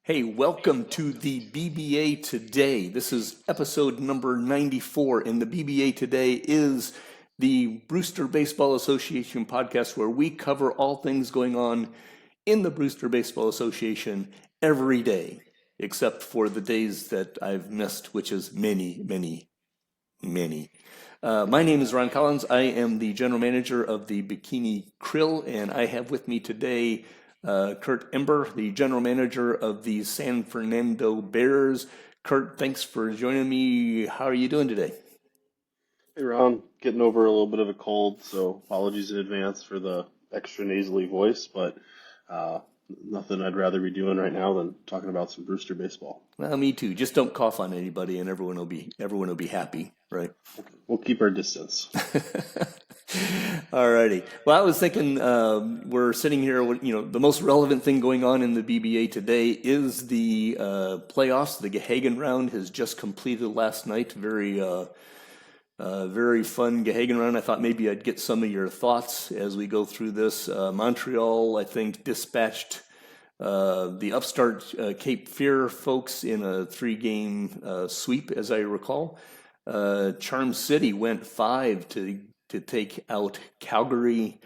Hey, welcome to the BBA Today. This is episode number 94, and the BBA Today is the Brewster Baseball Association podcast where we cover all things going on in the Brewster Baseball Association every day, except for the days that I've missed, which is many, many, many. My name is Ron Collins. I am the general manager of the Bikini Krill, and I have with me today Kurt Imber, the general manager of the San Fernando Bears. Kurt, thanks for joining me. How are you doing today? Hey Ron, getting over a little bit of a cold, so apologies in advance for the extra nasally voice, but uh, nothing I'd rather be doing right now than talking about some Brewster baseball. Well, me too. Just don't cough on anybody, and everyone will be happy, right? We'll keep our distance. All righty. Well, I was thinking we're sitting here. The most relevant thing going on in the BBA today is the playoffs. The Gahagan round has just completed last night. Very fun Gahagan round. I thought maybe I'd get some of your thoughts as we go through this. Montreal, I think, dispatched the upstart Cape Fear folks in a three-game sweep, as I recall. Charm City went five to take out Calgary.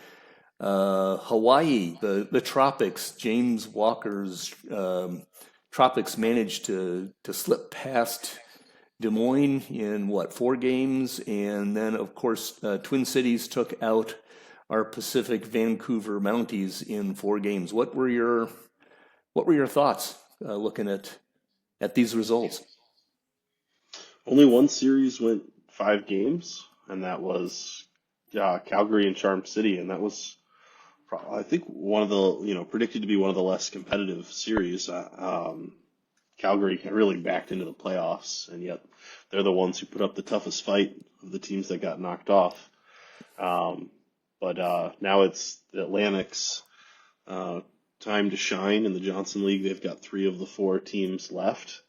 Hawaii, the Tropics, James Walker's Tropics managed to slip past Des Moines in four games, and then of course Twin Cities took out our Pacific Vancouver Mounties in four games. What were your thoughts looking at these results? Only one series went 5 games, and that was Calgary and Charm City, and that was I think one of the predicted to be one of the less competitive series. Calgary really backed into the playoffs, and yet they're the ones who put up the toughest fight of the teams that got knocked off. But now it's the Atlantic's time to shine in the Johnson League. They've got 3 of the 4 teams left.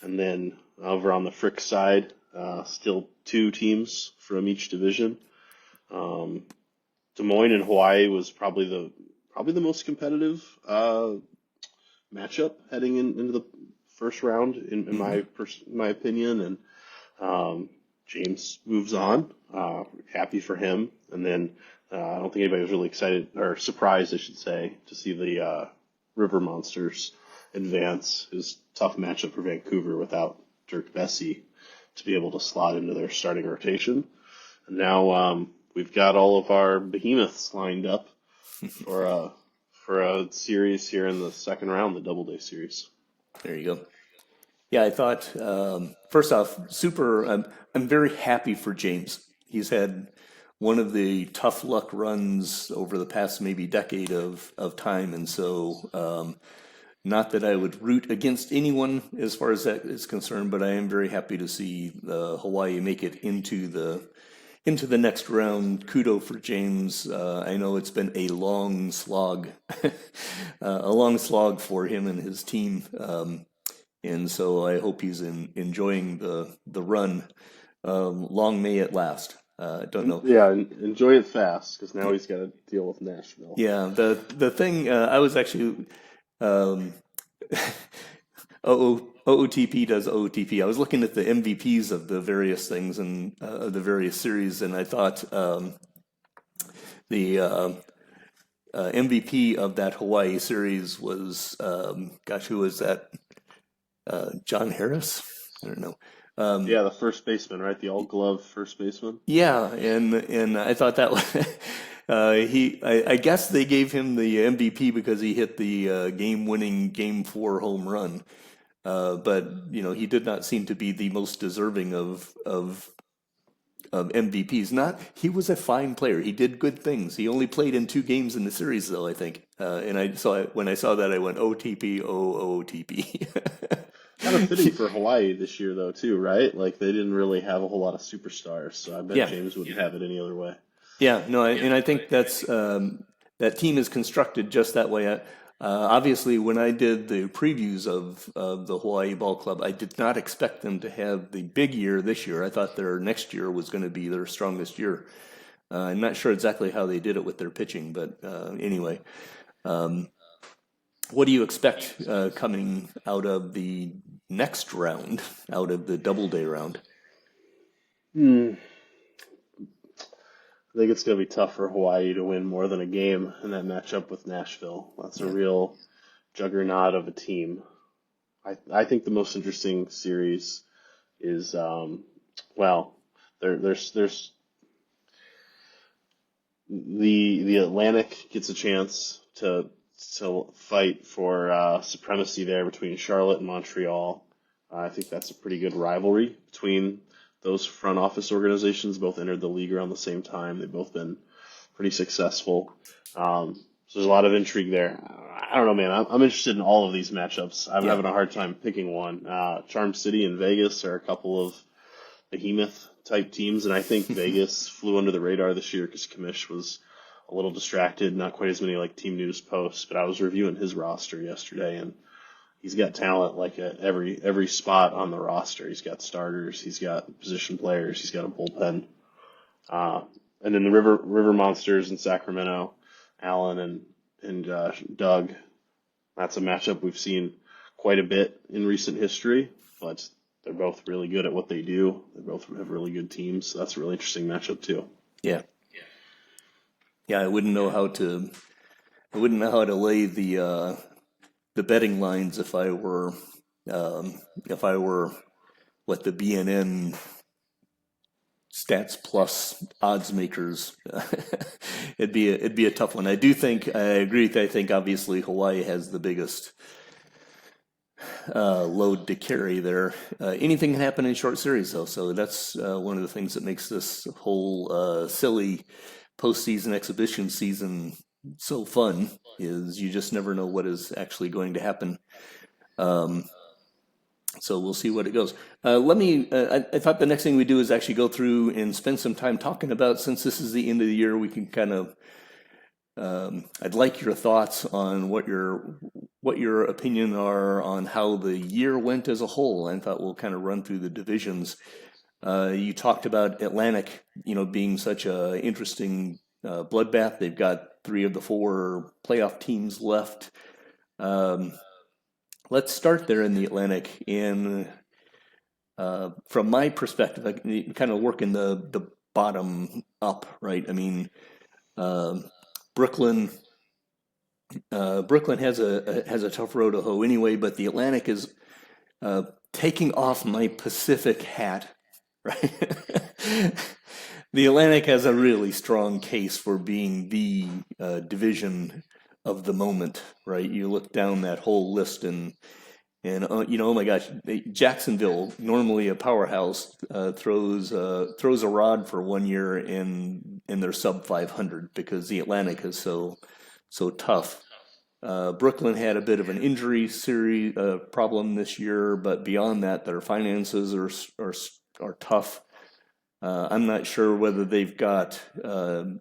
And then over on the Frick side, still 2 teams from each division. Des Moines and Hawaii was probably the most competitive matchup heading into the first round, in my opinion. And James moves on. Happy for him. And then I don't think anybody was really excited or surprised, I should say, to see the River Monsters advance. It was a tough matchup for Vancouver without Dirk Bessie to be able to slot into their starting rotation. And now we've got all of our behemoths lined up for a series here in the second round, the Doubleday series. There you go. Yeah, I thought first off, I'm very happy for James. He's had one of the tough luck runs over the past maybe decade of time, and so not that I would root against anyone as far as that is concerned, but I am very happy to see Hawaii make it into the next round. Kudo for James. I know it's been a long slog, a long slog for him and his team, and so I hope he's enjoying the run. Long may it last. Don't know. Yeah, enjoy it fast because now he's got to deal with Nashville. Yeah, the thing I was actually OOTP does OOTP. I was looking at the MVPs of the various things and the various series, and I thought the MVP of that Hawaii series was who was that? John Harris? I don't know. Yeah, the first baseman, right? The all-glove first baseman. Yeah, and I thought that was I guess they gave him the MVP because he hit the game-winning Game 4 home run. But he did not seem to be the most deserving of MVPs. He was a fine player. He did good things. He only played in 2 games in the series, though, I think. When I saw that, I went OTP, OOTP. Kind of fitting for Hawaii this year, though, too, right? Like they didn't really have a whole lot of superstars, so I bet James wouldn't have it any other way. Yeah, no, and I think that's that team is constructed just that way. Obviously, when I did the previews of the Hawaii Ball Club, I did not expect them to have the big year this year. I thought their next year was going to be their strongest year. I'm not sure exactly how they did it with their pitching, but anyway. What do you expect coming out of the next round, out of the Doubleday round? Hmm. I think it's going to be tough for Hawaii to win more than a game in that matchup with Nashville. That's a Yeah, real juggernaut of a team. I think the most interesting series is well, there's the Atlantic gets a chance to fight for supremacy there between Charlotte and Montreal. I think that's a pretty good rivalry between those front office organizations. Both entered the league around the same time. They've both been pretty successful. So there's a lot of intrigue there. I don't know, man. I'm interested in all of these matchups. I'm yeah, having a hard time picking one. Charm City and Vegas are a couple of behemoth type teams, and I think Vegas flew under the radar this year because Kamish was a little distracted, not quite as many like team news posts. But I was reviewing his roster yesterday, and he's got talent like at every spot on the roster. He's got starters, he's got position players, he's got a bullpen, uh, and then the River Monsters in Sacramento, Allen and Doug. That's a matchup we've seen quite a bit in recent history, but they're both really good at what they do. They both have really good teams, so that's a really interesting matchup too. yeah, yeah. I wouldn't know how to lay the betting lines if I were what the BNN stats plus odds makers. It'd be a tough one. I agree. I think obviously Hawaii has the biggest load to carry there. Anything can happen in short series though, so that's one of the things that makes this whole silly postseason exhibition season so fun. Is you just never know what is actually going to happen. Um, so we'll see what it goes. I thought the next thing we do is actually go through and spend some time talking about, since this is the end of the year, we can kind of, I'd like your thoughts on what your opinion are on how the year went as a whole. I thought we'll kind of run through the divisions. You talked about Atlantic, being such a interesting bloodbath. They've got 3 of the 4 playoff teams left. Um, let's start there in the Atlantic. And from my perspective, I can kind of work in the bottom up, right? I mean, uh, Brooklyn Brooklyn has a tough road to hoe anyway, but the Atlantic is taking off my Pacific hat, right? The Atlantic has a really strong case for being the division of the moment, right? You look down that whole list and oh my gosh, Jacksonville, normally a powerhouse, throws a rod for 1 year and they're sub 500 because the Atlantic is so tough. Brooklyn had a bit of an injury series problem this year, but beyond that, their finances are tough. I'm not sure whether they've got,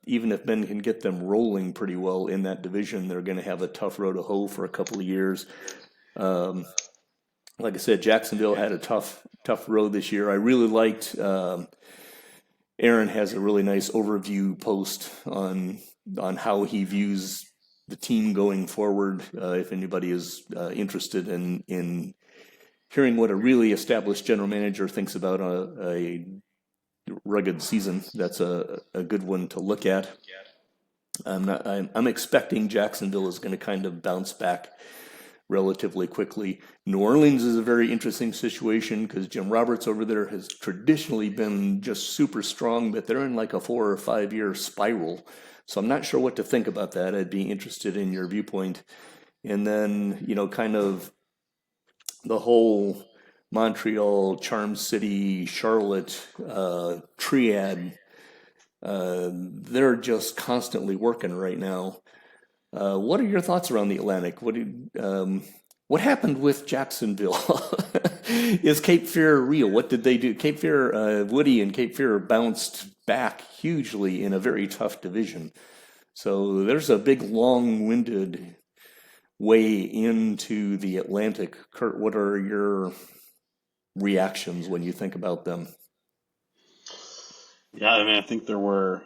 even if Ben can get them rolling pretty well in that division, they're going to have a tough road to hoe for a couple of years. Um, like I said, Jacksonville had a tough road this year. I really liked. Aaron has a really nice overview post on how he views the team going forward. If anybody is interested in hearing what a really established general manager thinks about a rugged season, that's a good one to look at. I'm expecting Jacksonville is going to kind of bounce back relatively quickly. New Orleans is a very interesting situation because Jim Roberts over there has traditionally been just super strong, but they're in like a 4 or 5 year spiral. So I'm not sure what to think about that. I'd be interested in your viewpoint. And then, kind of the whole Montreal, Charm City, Charlotte triad, they're just constantly working right now. What are your thoughts around the Atlantic? What happened with Jacksonville? Is Cape Fear real? What did they do? Cape Fear, Woody and Cape Fear bounced back hugely in a very tough division. So there's a big, long-winded way into the Atlantic. Kurt, what are your reactions when you think about them? Yeah, I mean, I think there were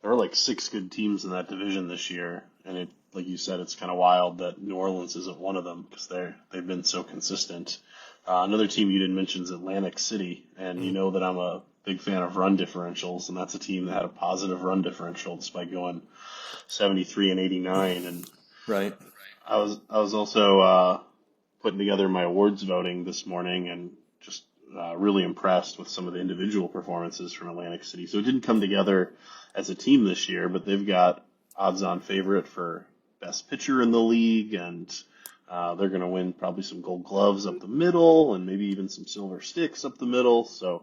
like 6 good teams in that division this year, and it, like you said, it's kind of wild that New Orleans isn't one of them because they've been so consistent. Another team you didn't mention is Atlantic City, and you know that I'm a big fan of run differentials, and that's a team that had a positive run differential despite going 73 and 89. And Right. I was also putting together my awards voting this morning, and just really impressed with some of the individual performances from Atlantic City. So it didn't come together as a team this year, but they've got odds-on favorite for best pitcher in the league, and they're going to win probably some gold gloves up the middle and maybe even some silver sticks up the middle. So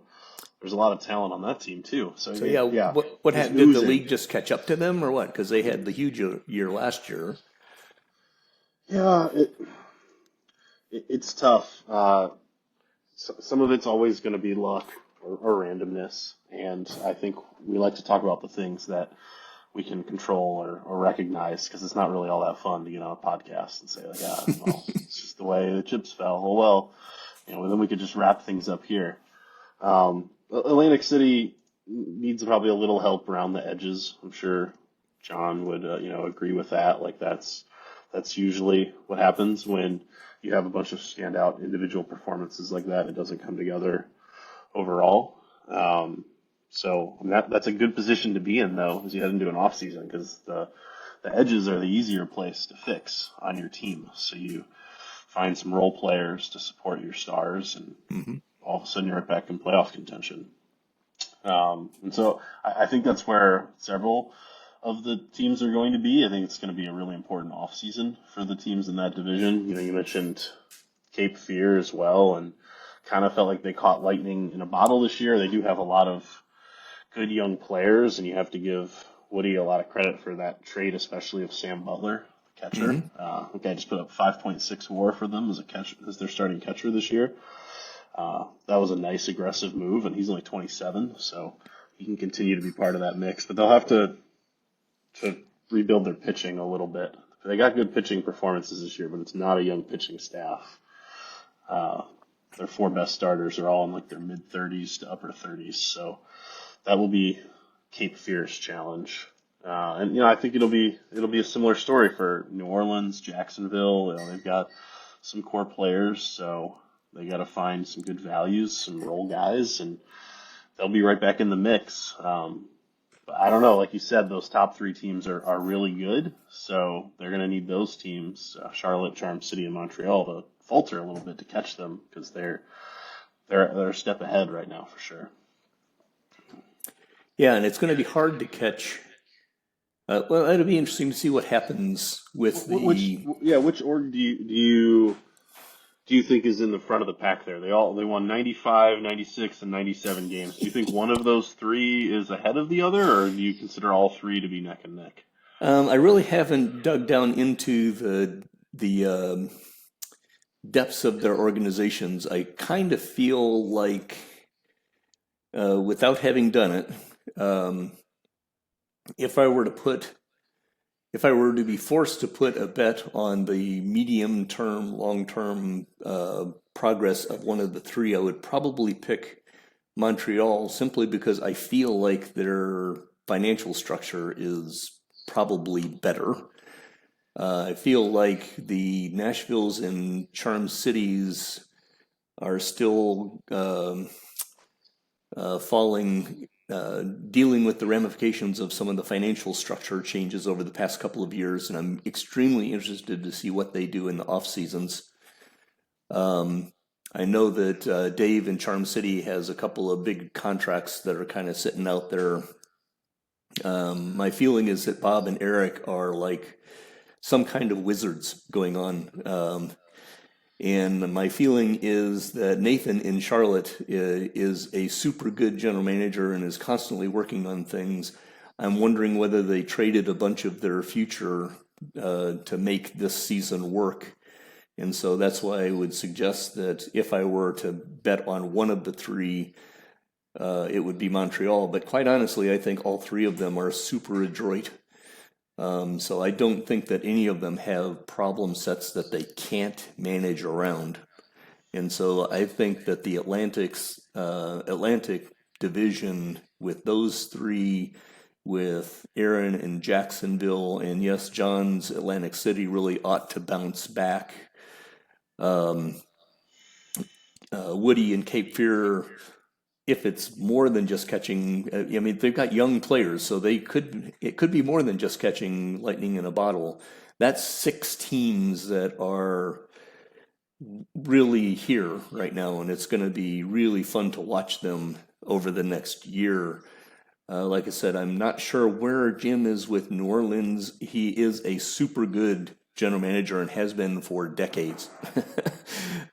there's a lot of talent on that team too. So yeah, what it's happened? Did the oozing. league just catch up to them, or what? Because they had the huge year last year. Yeah, it's tough. Some of it's always going to be luck or randomness, and I think we like to talk about the things that we can control or recognize, because it's not really all that fun to get on a podcast and say like, well, it's just the way the chips fell. Oh well, then we could just wrap things up here. Atlantic City needs probably a little help around the edges. I'm sure John would agree with that. Like that's usually what happens when you have a bunch of standout individual performances like that. It doesn't come together overall. So that's a good position to be in, though, as you head into an off season, because the edges are the easier place to fix on your team. So you find some role players to support your stars, and all of a sudden you're right back in playoff contention. And so I think that's where several of the teams are going to be. I think it's going to be a really important offseason for the teams in that division. You mentioned Cape Fear as well, and kind of felt like they caught lightning in a bottle this year. They do have a lot of good young players, and you have to give Woody a lot of credit for that trade, especially of Sam Butler, the catcher. The guy just put up 5.6 WAR for them as their starting catcher this year. That was a nice aggressive move, and he's only 27, so he can continue to be part of that mix. But they'll have to rebuild their pitching a little bit. They got good pitching performances this year, but it's not a young pitching staff. Their 4 best starters are all in like their mid-30s to upper 30s, so that will be Cape Fear's challenge. And I think it'll be a similar story for New Orleans, Jacksonville. They've got some core players, so they got to find some good values, some role guys, and they'll be right back in the mix. I don't know. Like you said, those top 3 teams are really good, so they're going to need those teams, Charlotte, Charm City, and Montreal, to falter a little bit to catch them, because they're a step ahead right now for sure. Yeah, and it's going to be hard to catch. Well, it'll be interesting to see what happens with Which org do you think is in the front of the pack there? They won 95, 96, and 97 games. Do you think one of those 3 is ahead of the other, or do you consider all 3 to be neck and neck? I really haven't dug down into the depths of their organizations. I kind of feel like, without having done it, if I were to be forced to put a bet on the medium-term, long-term progress of one of the 3, I would probably pick Montreal, simply because I feel like their financial structure is probably better. I feel like the Nashvilles and Charm Cities are still dealing with the ramifications of some of the financial structure changes over the past couple of years, and I'm extremely interested to see what they do in the off seasons. I know that Dave in Charm City has a couple of big contracts that are kind of sitting out there. My feeling is that Bob and Eric are like some kind of wizards going on. And my feeling is that Nathan in Charlotte is a super good general manager and is constantly working on things. I'm wondering whether they traded a bunch of their future to make this season work. And so that's why I would suggest that if I were to bet on one of the 3, it would be Montreal. But quite honestly, I think all 3 of them are super adroit. So I don't think that any of them have problem sets that they can't manage around. And so I think that the Atlantic division with those 3 with Aaron in Jacksonville, and yes, John's Atlantic City really ought to bounce back. Um, Woody and Cape Fear, if it's more than just catching, I mean, they've got young players, so it could be more than just catching lightning in a bottle. That's 6 teams that are really here right now, and it's going to be really fun to watch them over the next year. Like I said, I'm not sure where Jim is with New Orleans. He is a super good general manager and has been for decades.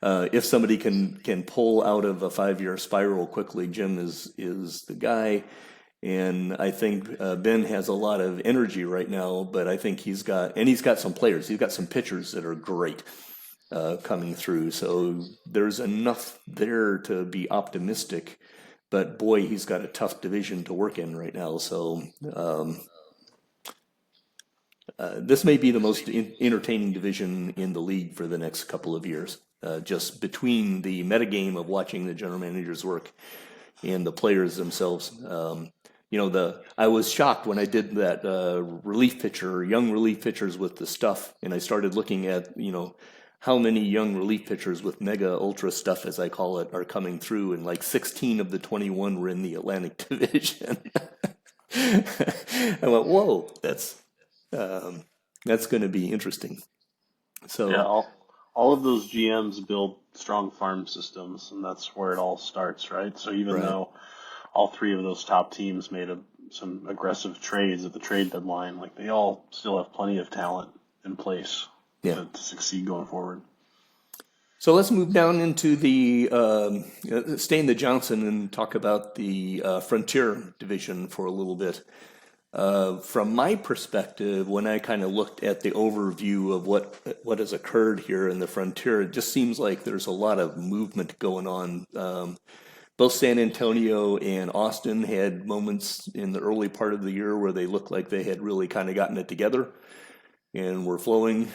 If somebody can pull out of a 5-year spiral quickly, Jim is the guy. And I think Ben has a lot of energy right now, but I think he's got some players. He's got some pitchers that are great coming through. So there's enough there to be optimistic. But boy, he's got a tough division to work in right now. So this may be the most entertaining division in the league for the next couple of years. Just between the metagame of watching the general managers work and the players themselves. I was shocked when I did that young relief pitchers with the stuff, and I started looking at, how many young relief pitchers with mega ultra stuff, as I call it, are coming through, and like 16 of the 21 were in the Atlantic Division. I went, whoa, that's going to be interesting. So Yeah, all of those GMs build strong farm systems, and that's where it all starts, right? So even right. though all three of those top teams made some aggressive trades at the trade deadline, like they all still have plenty of talent in place to succeed going forward. So let's move down into stay in the Johnson and talk about the Frontier division for a little bit. From my perspective, when I kind of looked at the overview of what has occurred here in the Frontier, it just seems like there's a lot of movement going on. Both San Antonio and Austin had moments in the early part of the year where they looked like they had really kind of gotten it together and were flowing.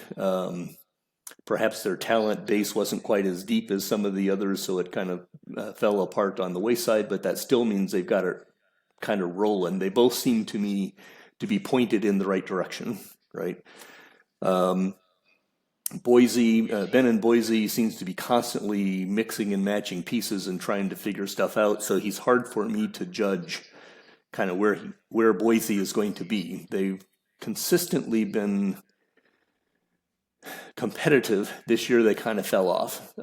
Perhaps their talent base wasn't quite as deep as some of the others, so it kind of fell apart on the wayside, but that still means they've got it kind of rolling. They both seem to me to be pointed in the right direction, right? Boise, Ben in Boise seems to be constantly mixing and matching pieces and trying to figure stuff out, so he's hard for me to judge kind of where Boise is going to be. They've consistently been competitive. This year they kind of fell off.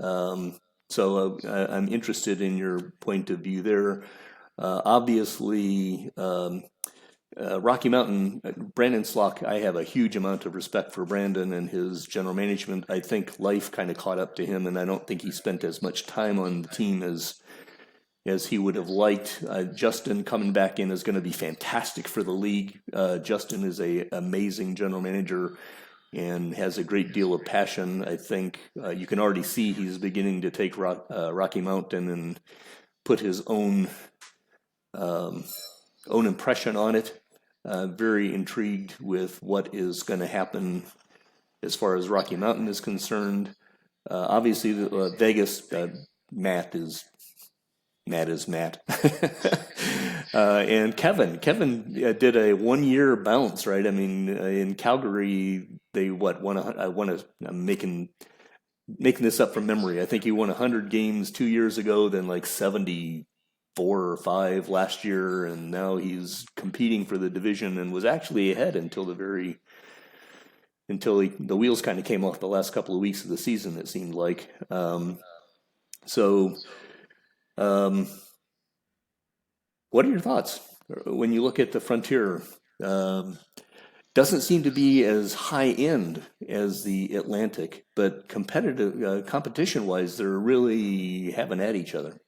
So I'm interested in your point of view there. Obviously, Rocky Mountain, Brandon Slock, I have a huge amount of respect for Brandon and his general management. I think life kind of caught up to him, and I don't think he spent as much time on the team as he would have liked. Justin coming back in is going to be fantastic for the league. Justin is an amazing general manager and has a great deal of passion. I think you can already see he's beginning to take Rocky Mountain and put his own impression on it. Very intrigued with what is going to happen as far as Rocky Mountain is concerned. Obviously, Vegas, Matt is Matt. And Kevin did a 1-year bounce, right? I mean, in Calgary, they I'm making this up from memory. I think he won 100 games 2 years ago, then like 74 or 5 last year, and now he's competing for the division and was actually ahead until the wheels kind of came off the last couple of weeks of the season, it seemed like. What are your thoughts when you look at the Frontier? Doesn't seem to be as high end as the Atlantic, but competition wise, they're really having at each other.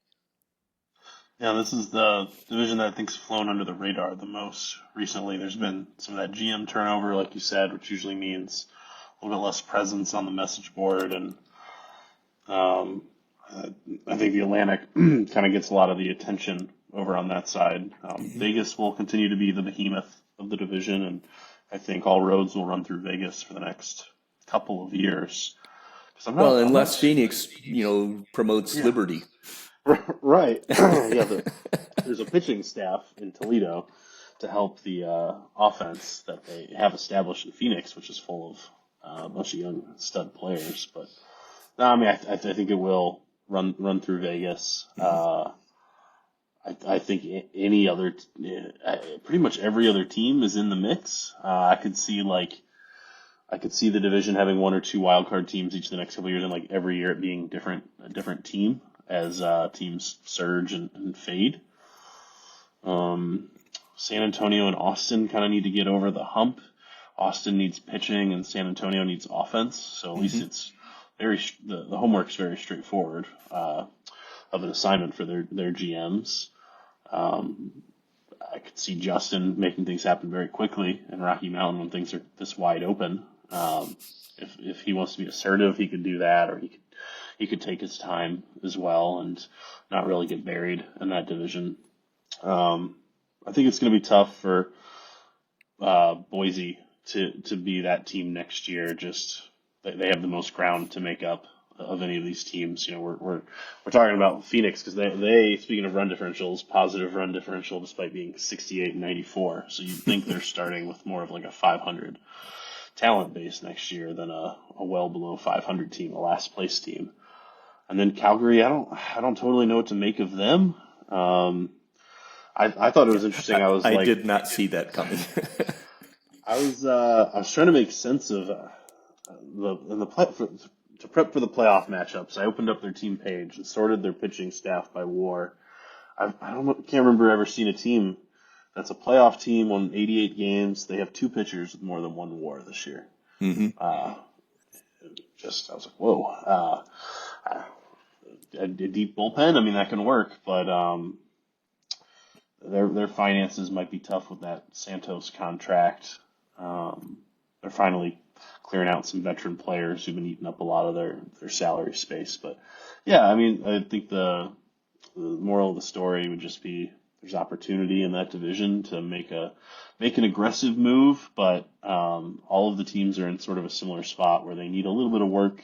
Yeah, this is the division that I think's flown under the radar the most recently. There's been some of that GM turnover, like you said, which usually means a little bit less presence on the message board, and I think the Atlantic kind of gets a lot of the attention over on that side. Vegas will continue to be the behemoth of the division, and I think all roads will run through Vegas for the next couple of years. Unless Phoenix, promotes Liberty. Right. Yeah, there's a pitching staff in Toledo to help the offense that they have established in Phoenix, which is full of a bunch of young stud players. But no, I mean, I think it will run through Vegas. I think any other, pretty much every other team is in the mix. I could see the division having one or two wild card teams each of the next couple of years, and like every year it being a different team as teams surge and fade. San Antonio and Austin kind of need to get over the hump. Austin needs pitching and San Antonio needs offense. So at least it's the homework's very straightforward of an assignment for their GMs. I could see Justin making things happen very quickly in Rocky Mountain when things are this wide open. If he wants to be assertive, he could do that, or he could take his time as well and not really get buried in that division. I think it's going to be tough for Boise to be that team next year. Just they have the most ground to make up of any of these teams. You know, we're talking about Phoenix because they speaking of run differentials, positive run differential despite being 68 and 94. So you'd think they're starting with more of like a 500 talent base next year than a well below 500 team, a last place team. And then Calgary, I don't totally know what to make of them. I thought it was interesting. I did not see that coming. I was trying to make sense of to prep for the playoff matchups. I opened up their team page and sorted their pitching staff by WAR. Can't remember ever seeing a team that's a playoff team on 88 games. They have two pitchers with more than one WAR this year. Mm-hmm. I was like, whoa. A deep bullpen. I mean, that can work, but their finances might be tough with that Santos contract. They're finally clearing out some veteran players who've been eating up a lot of their salary space. But yeah, I mean, I think the moral of the story would just be there's opportunity in that division to make an aggressive move, but all of the teams are in sort of a similar spot where they need a little bit of work,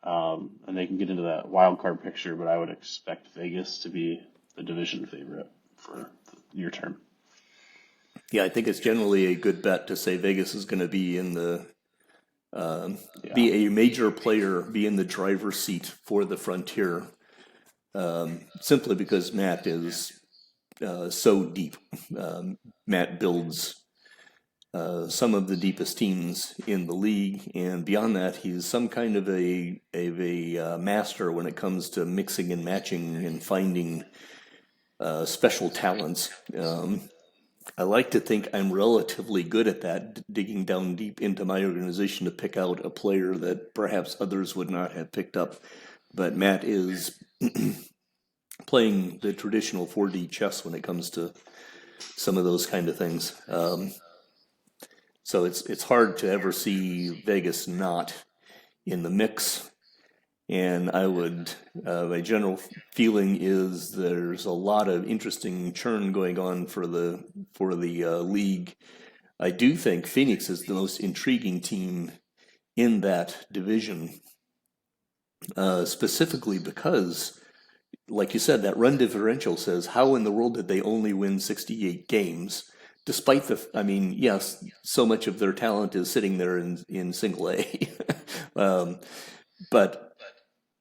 and they can get into that wild card picture. But I would expect Vegas to be the division favorite for the near term. Yeah, I think it's generally a good bet to say Vegas is going to be in be a major player, be in the driver's seat for the Frontier, simply because Matt is so deep. Matt builds some of the deepest teams in the league, and beyond that, he's some kind of a master when it comes to mixing and matching and finding special talents. I like to think I'm relatively good at that, digging down deep into my organization to pick out a player that perhaps others would not have picked up. But Matt is playing the traditional 4D chess when it comes to some of those kind of things. So it's hard to ever see Vegas not in the mix. And I would, my general feeling is there's a lot of interesting churn going on for the league. I do think Phoenix is the most intriguing team in that division, specifically because, like you said, that run differential says, how in the world did they only win 68 games? Despite yes, so much of their talent is sitting there in single A. But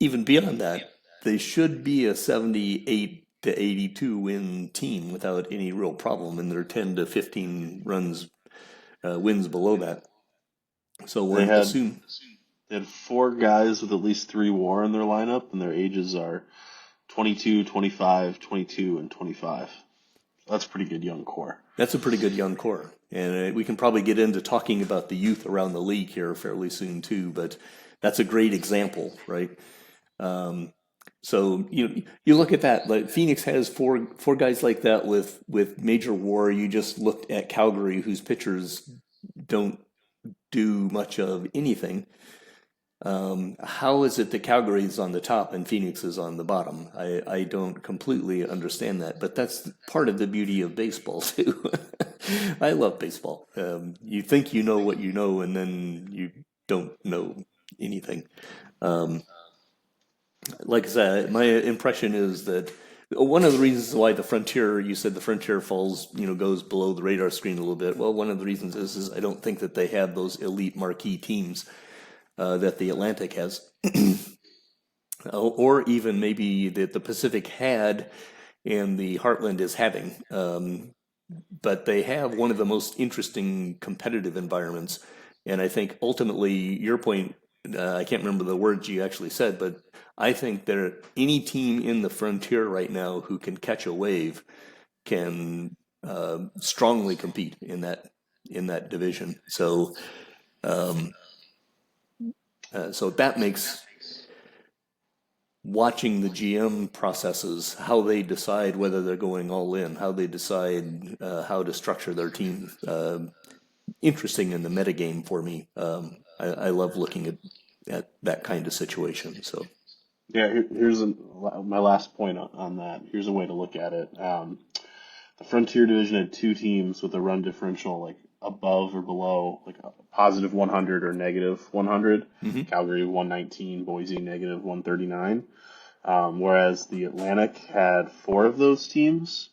even beyond that, they should be a 78 to 82 win team without any real problem, and they're 10 to 15 wins below that. So they had four guys with at least 3 WAR in their lineup, and their ages are 22, 25, 22, and 25. That's a pretty good young core. That's a pretty good young core. And we can probably get into talking about the youth around the league here fairly soon too, but that's a great example, right? So you look at that, like Phoenix has four guys like that with major WAR. You just looked at Calgary, whose pitchers don't do much of anything. How is it that Calgary is on the top and Phoenix is on the bottom? I don't completely understand that, but that's part of the beauty of baseball too. I love baseball. You think you know what you know, and then you don't know anything. Like I said, my impression is that One of the reasons why the Frontier, you said the Frontier falls, goes below the radar screen a little bit. Well, one of the reasons is I don't think that they have those elite marquee teams that the Atlantic has, or even maybe that the Pacific had and the Heartland is having. But they have one of the most interesting competitive environments. And I think ultimately, your point, I can't remember the words you actually said, but I think that any team in the Frontier right now who can catch a wave can strongly compete in that division. So that makes watching the GM processes, how they decide whether they're going all in, how they decide how to structure their team, interesting in the metagame for me. I love looking at that kind of situation. So Yeah, here's my last point on that. Here's a way to look at it. The Frontier division had two teams with a run differential like above or below, like a positive 100 or negative 100. mm-hmm. Calgary 119, Boise negative 139. Whereas the Atlantic had four of those teams.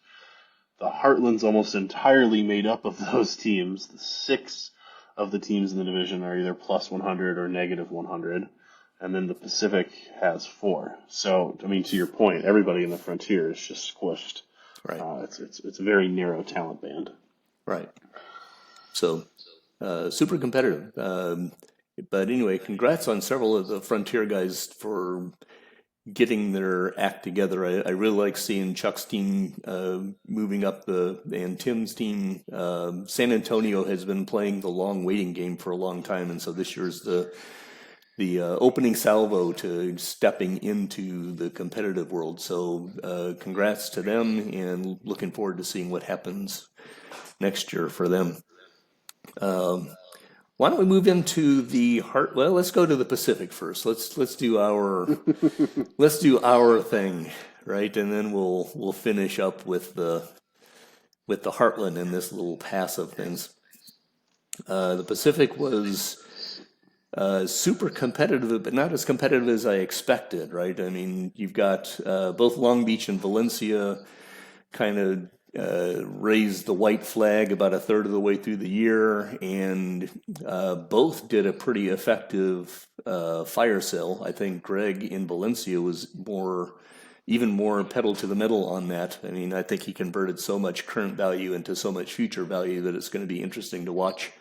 The Heartland's almost entirely made up of those teams. The six of the teams in the division are either plus 100 or negative 100. And then the Pacific has four. So, I mean, to your point, everybody in the Frontier is just squished. Right. It's a very narrow talent band. Right. So, super competitive. But anyway, congrats on several of the Frontier guys for getting their act together. I really like seeing Chuck's team moving up and Tim's team. San Antonio has been playing the long waiting game for a long time, and so this year's the opening salvo to stepping into the competitive world. So congrats to them, and looking forward to seeing what happens next year for them. Why don't we move into well, let's go to the Pacific first. Let's do our thing, right? And then we'll finish up with the Heartland and this little pass of things. The Pacific was super competitive, but not as competitive as I expected, right? I mean, you've got both Long Beach and Valencia kind of raised the white flag about a third of the way through the year, and both did a pretty effective fire sale. I think Greg in Valencia was even more pedal to the metal on that. I mean, I think he converted so much current value into so much future value that it's going to be interesting to watch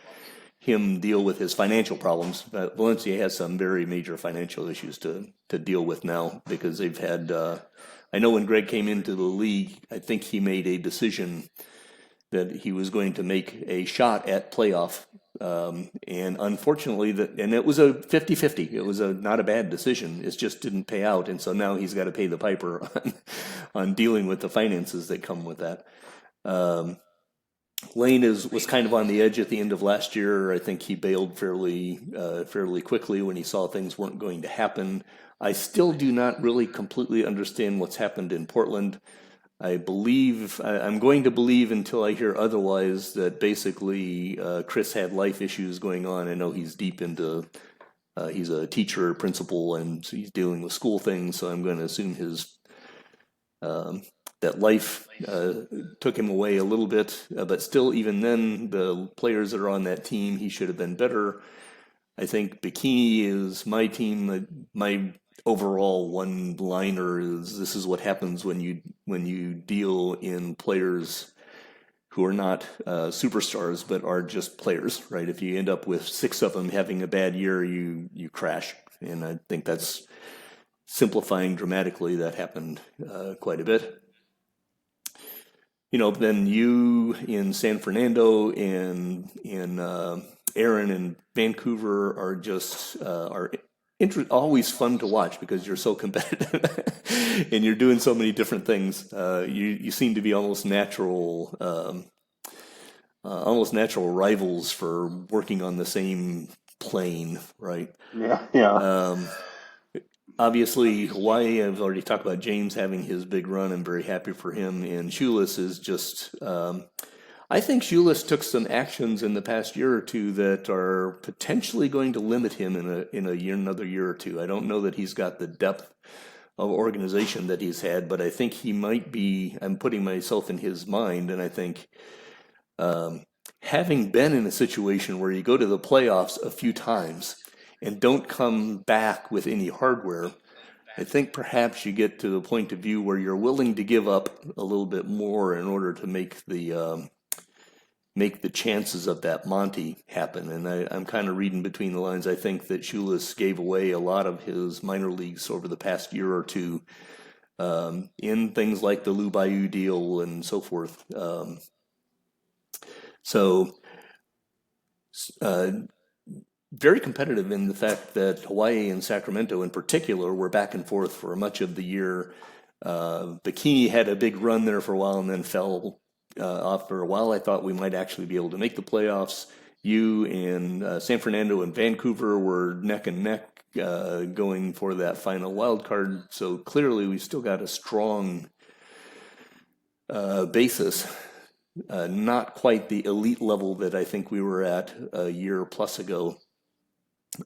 him deal with his financial problems. Valencia has some very major financial issues to deal with now, because they've had I know when Greg came into the league, I think he made a decision that he was going to make a shot at playoff. And unfortunately, and it was a 50-50. It was not a bad decision. It just didn't pay out. And so now he's got to pay the piper on dealing with the finances that come with that. Lane was kind of on the edge at the end of last year. I think he bailed fairly quickly when he saw things weren't going to happen. I still do not really completely understand what's happened in Portland. I'm going to believe until I hear otherwise that basically Chris had life issues going on. I know he's deep into, he's a teacher, principal, and he's dealing with school things. So I'm going to assume that life took him away a little bit. But still, even then, the players that are on that team, he should have been better. I think Bikini is my team. My overall one-liner is, this is what happens when you deal in players who are not superstars but are just players, right? If you end up with six of them having a bad year, you crash. And I think that's simplifying dramatically. That happened quite a bit. Then you in San Fernando and Aaron in Vancouver are just always fun to watch because you're so competitive and you're doing so many different things. You seem to be almost natural rivals for working on the same plane, right? Yeah. Obviously, Hawaii, I've already talked about James having his big run. I'm very happy for him. And Shoeless is just, I think Shoeless took some actions in the past year or two that are potentially going to limit him in another year or two. I don't know that he's got the depth organization that he's had, but I think he might be, I'm putting myself in his mind, and I think having been in a situation where you go to the playoffs a few times and don't come back with any hardware, I think perhaps you get to the point of view where you're willing to give up a little bit more in order to make the chances of that Monty happen. And I'm kind of reading between the lines. I think that Schulis gave away a lot of his minor leagues over the past year or two in things like the Lou Bayou deal and so forth. So very competitive in the fact that Hawaii and Sacramento in particular were back and forth for much of the year. Bikini had a big run there for a while and then fell off for a while. I thought we might actually be able to make the playoffs. You and San Fernando and Vancouver were neck and neck going for that final wild card. So clearly we still got a strong basis. Not quite the elite level that I think we were at a year plus ago.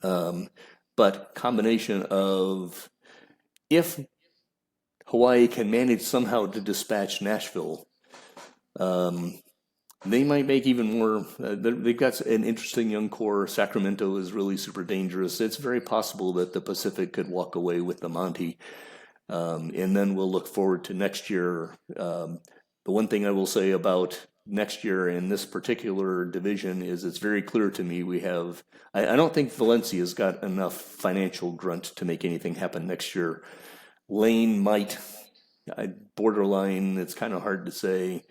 But combination of if Hawaii can manage somehow to dispatch Nashville, they might make even more. They've got an interesting young core. Sacramento is really super dangerous. It's very possible that the Pacific could walk away with the Monty. And then we'll look forward to next year. The one thing I will say about next year in this particular division is it's very clear to me we have, I don't think Valencia's got enough financial grunt to make anything happen next year. Lane might, borderline, it's kind of hard to say.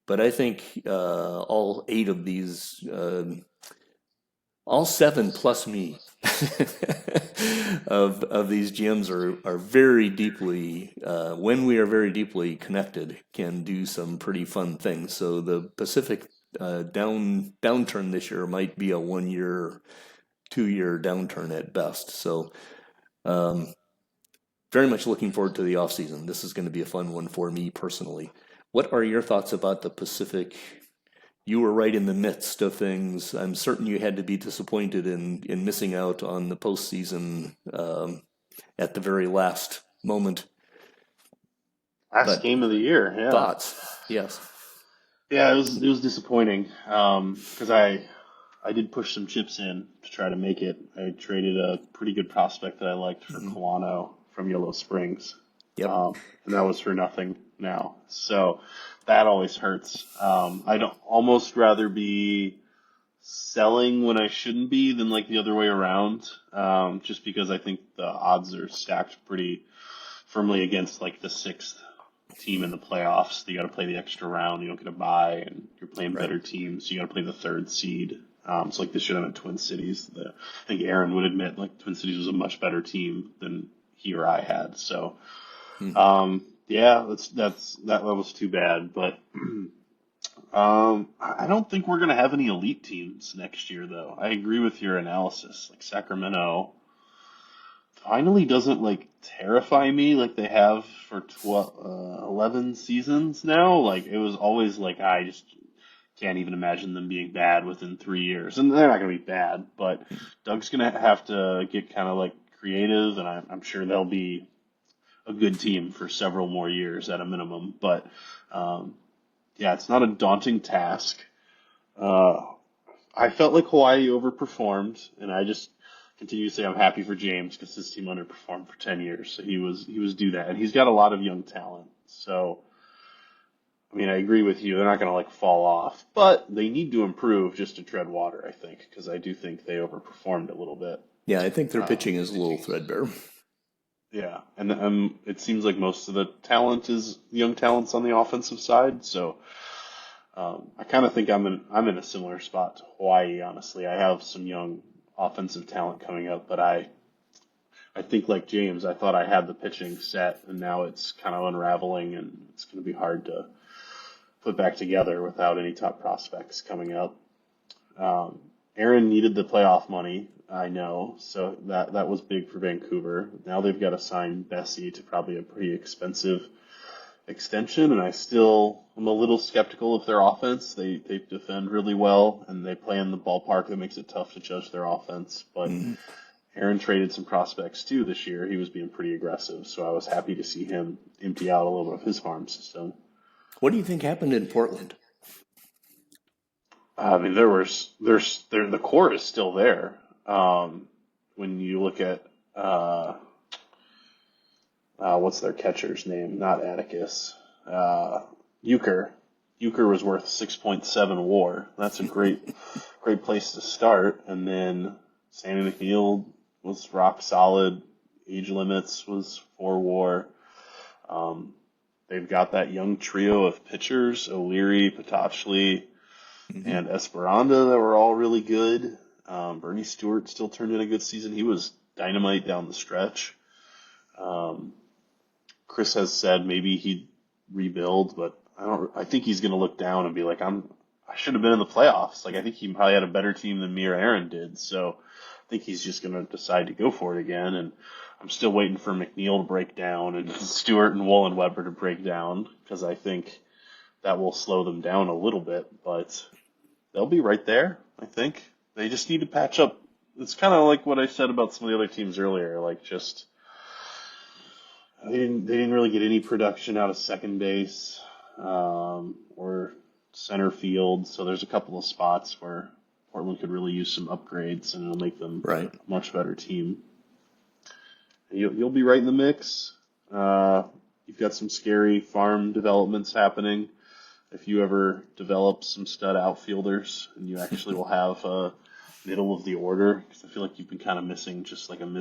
But I think all 8 of these, all 7 plus me of these GMs are very deeply, when we are very deeply connected, can do some pretty fun things. So the Pacific downturn this year might be a 1-year, 2-year downturn at best. So very much looking forward to the offseason. This is going to be a fun one for me personally. What are your thoughts about the Pacific? You were right in the midst of things. I'm certain you had to be disappointed in missing out on the postseason at the very last moment. Last game of the year, yeah. Thoughts? Yes. Yeah, it was disappointing because I did push some chips in to try to make it. I traded a pretty good prospect that I liked for Kawano from Yellow Springs. Yep. And that was for nothing now. So that always hurts. I'd almost rather be selling when I shouldn't be than like the other way around. Just because I think the odds are stacked pretty firmly against like the 6th team in the playoffs. You got to play the extra round. You don't get a bye, and you're playing better teams. You got to play the 3rd seed. So like this year I'm at Twin Cities. I think Aaron would admit like Twin Cities was a much better team than he or I had. So. Yeah, that was too bad, but I don't think we're gonna have any elite teams next year, though. I agree with your analysis. Like Sacramento finally doesn't like terrify me like they have for 11 seasons now. Like it was always like I just can't even imagine them being bad within 3 years, and they're not gonna be bad. But Doug's gonna have to get kind of like creative, and I'm sure they'll be a good team for several more years at a minimum. But yeah, it's not a daunting task. I felt like Hawaii overperformed, and I just continue to say I'm happy for James because his team underperformed for 10 years. So he was due that, and he's got a lot of young talent. So I mean, I agree with you. They're not going to like fall off, but they need to improve just to tread water, I think, because I do think they overperformed a little bit. Yeah, I think their pitching is a little threadbare. Yeah, and it seems like most of the talent is young talents on the offensive side. So I kind of think I'm in a similar spot to Hawaii. Honestly, I have some young offensive talent coming up, but I think like James, I thought I had the pitching set, and now it's kind of unraveling, and it's going to be hard to put back together without any top prospects coming up. Aaron needed the playoff money. I know, so that was big for Vancouver. Now they've got to sign Bessie to probably a pretty expensive extension, and I'm a little skeptical of their offense. They defend really well, and they play in the ballpark that makes it tough to judge their offense. But Aaron traded some prospects too this year. He was being pretty aggressive, so I was happy to see him empty out a little bit of his farm system. What do you think happened in Portland? I mean, the core is still there. When you look at what's their catcher's name? Not Atticus. Euchre. Euchre was worth 6.7 WAR. That's a great place to start. And then Sandy McNeil was rock solid. Age limits was 4 WAR. They've got that young trio of pitchers, O'Leary, Potochley, and Esperanda, that were all really good. Bernie Stewart still turned in a good season. He was dynamite down the stretch. Chris has said maybe he'd rebuild, but I think he's going to look down and be like, I should have been in the playoffs. Like, I think he probably had a better team than me or Aaron did. So I think he's just going to decide to go for it again. And I'm still waiting for McNeil to break down and Stewart and Wollenweber to break down, because I think that will slow them down a little bit, but they'll be right there, I think. They just need to patch up. It's kind of like what I said about some of the other teams earlier. Like, just they didn't really get any production out of second base or center field. So there's a couple of spots where Portland could really use some upgrades, and it'll make them a much better team. And you'll be right in the mix. You've got some scary farm developments happening. If you ever develop some stud outfielders, and you actually will have a middle of the order, because I feel like you've been kind of missing just like some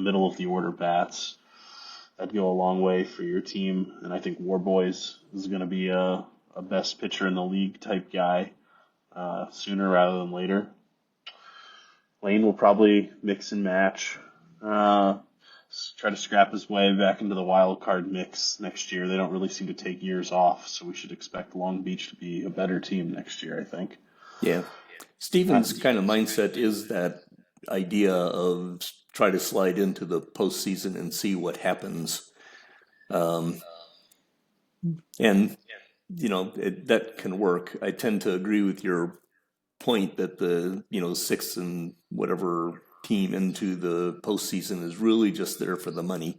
middle of the order bats. That'd go a long way for your team. And I think Warboys is going to be a best pitcher in the league type guy sooner rather than later. Lane will probably mix and match. Try to scrap his way back into the wild card mix next year. They don't really seem to take years off, so we should expect Long Beach to be a better team next year, I think. Yeah. Steven's kind of mindset is that idea of try to slide into the postseason and see what happens. And, that can work. I tend to agree with your point that the, sixth and whatever team into the postseason is really just there for the money.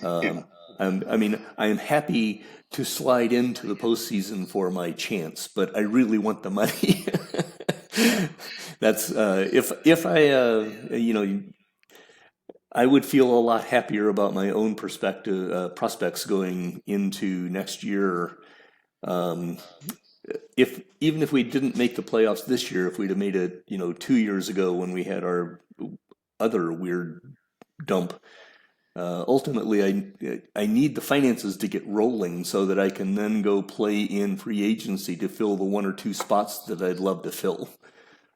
I am happy to slide into the postseason for my chance, but I really want the money. That's if I would feel a lot happier about my own prospects going into next year. Even if we didn't make the playoffs this year, if we'd have made it, 2 years ago when we had our other weird dump, ultimately I need the finances to get rolling so that I can then go play in free agency to fill the 1 or 2 spots that I'd love to fill,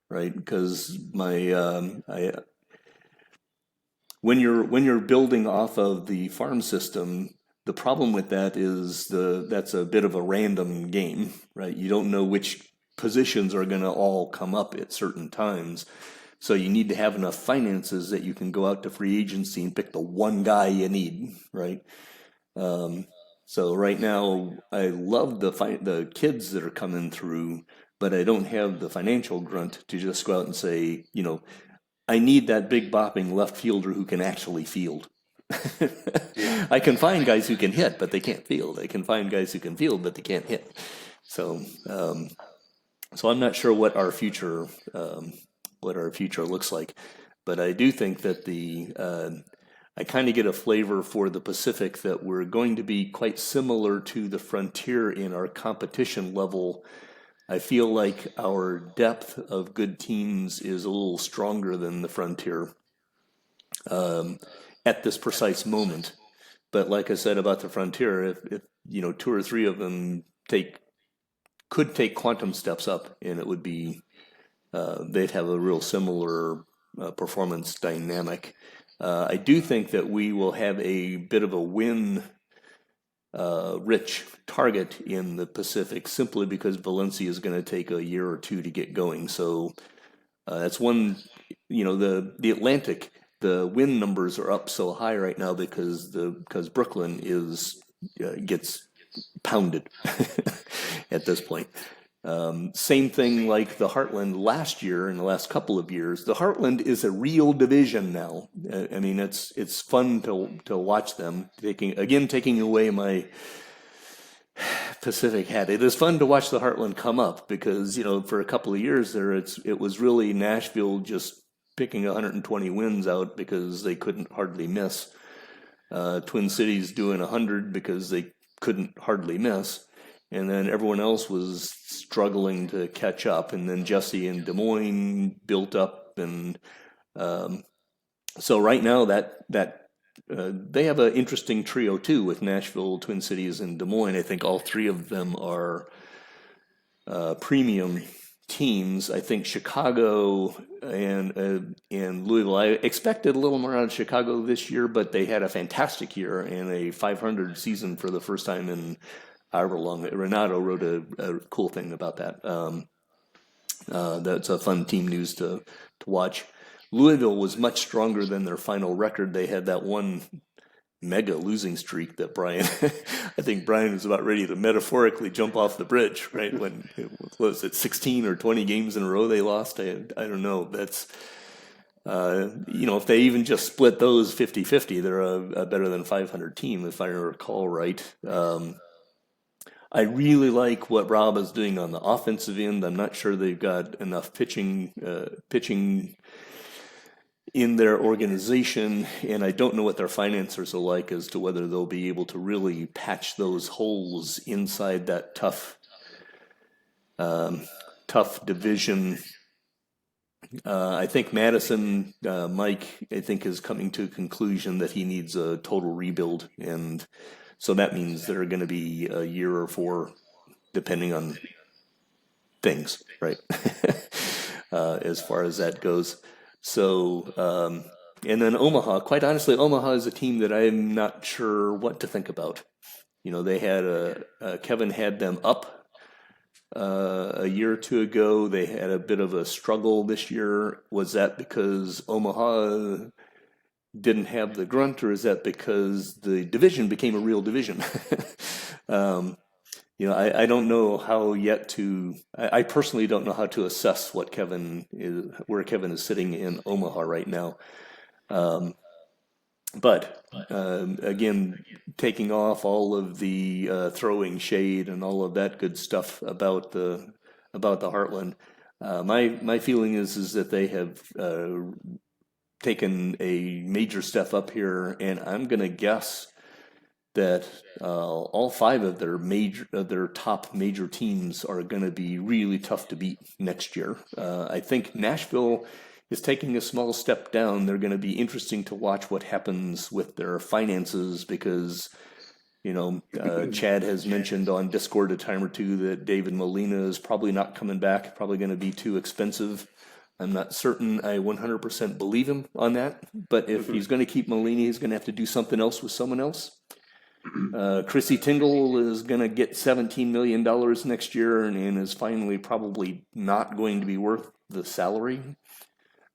right? Because when you're building off of the farm system, the problem with that is that's a bit of a random game, right? You don't know which positions are going to all come up at certain times. So you need to have enough finances that you can go out to free agency and pick the one guy you need, right? So right now, I love the kids that are coming through, but I don't have the financial grunt to just go out and say, I need that big bopping left fielder who can actually field. I can find guys who can hit, but they can't field. I can find guys who can field, but they can't hit. So I'm not sure what our future looks like, but I do think that I kind of get a flavor for the Pacific that we're going to be quite similar to the Frontier in our competition level. I feel like our depth of good teams is a little stronger than the Frontier. At this precise moment. But like I said about the Frontier, if 2 or 3 of them could take quantum steps up, and it would be they'd have a real similar performance dynamic. I do think that we will have a bit of a win rich target in the Pacific simply because Valencia is going to take a year or 2 to get going. So that's one, the Atlantic. The win numbers are up so high right now because Brooklyn gets pounded at this point. Same thing like the Heartland last year, in the last couple of years. The Heartland is a real division now. I mean, it's fun to watch them. Taking away my Pacific hat. It is fun to watch the Heartland come up because, for a couple of years there, it was really Nashville just picking 120 wins out because they couldn't hardly miss. Twin Cities doing 100 because they couldn't hardly miss. And then everyone else was struggling to catch up. And then Jesse and Des Moines built up. And so right now they have an interesting trio too with Nashville, Twin Cities, and Des Moines. I think all three of them are premium teams. I think Chicago and Louisville. I expected a little more out of Chicago this year, but they had a fantastic year and a 500 season for the first time in however long. Renato wrote a cool thing about that. That's a fun team news to watch. Louisville was much stronger than their final record. They had that one mega losing streak that I think Brian was about ready to metaphorically jump off the bridge, right? When was it 16 or 20 games in a row they lost? I don't know. That's, if they even just split those 50-50, they're a better than 500 team, if I recall right. I really like what Rob is doing on the offensive end. I'm not sure they've got enough pitching in their organization, and I don't know what their financiers are like as to whether they'll be able to really patch those holes inside that tough division. I think Madison, Mike, I think is coming to a conclusion that he needs a total rebuild, and so that means they're going to be a year or four, depending on things, right? As far as that goes. So, and then Omaha, quite honestly, Omaha is a team that I'm not sure what to think about. They had Kevin had them up a year or two ago. They had a bit of a struggle this year. Was that because Omaha didn't have the grunt, or is that because the division became a real division? I don't know how yet to. I personally don't know how to assess where Kevin is sitting in Omaha right now. But again, taking off all of the throwing shade and all of that good stuff about the Heartland, my feeling is that they have taken a major step up here, and I'm going to guess that all five of their top major teams are going to be really tough to beat next year. I think Nashville is taking a small step down. They're going to be interesting to watch what happens with their finances because, Chad has mentioned on Discord a time or two that David Molina is probably not coming back, probably going to be too expensive. I'm not certain I 100% believe him on that, but if he's going to keep Molina, he's going to have to do something else with someone else. Chrissy Tingle is going to get $17 million next year and is finally probably not going to be worth the salary.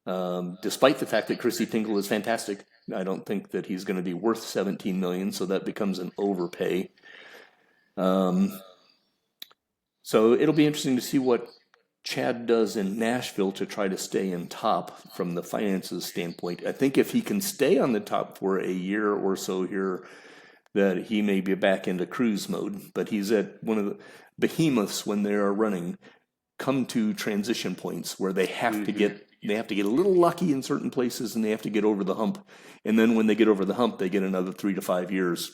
Despite the fact that Chrissy Tingle is fantastic, I don't think that he's going to be worth $17 million, so that becomes an overpay. So it'll be interesting to see what Chad does in Nashville to try to stay in top from the finances standpoint. I think if he can stay on the top for a year or so here, that he may be back into cruise mode, but he's at one of the behemoths when they are running come to transition points where they have to get a little lucky in certain places and they have to get over the hump. And then when they get over the hump, they get another 3 to 5 years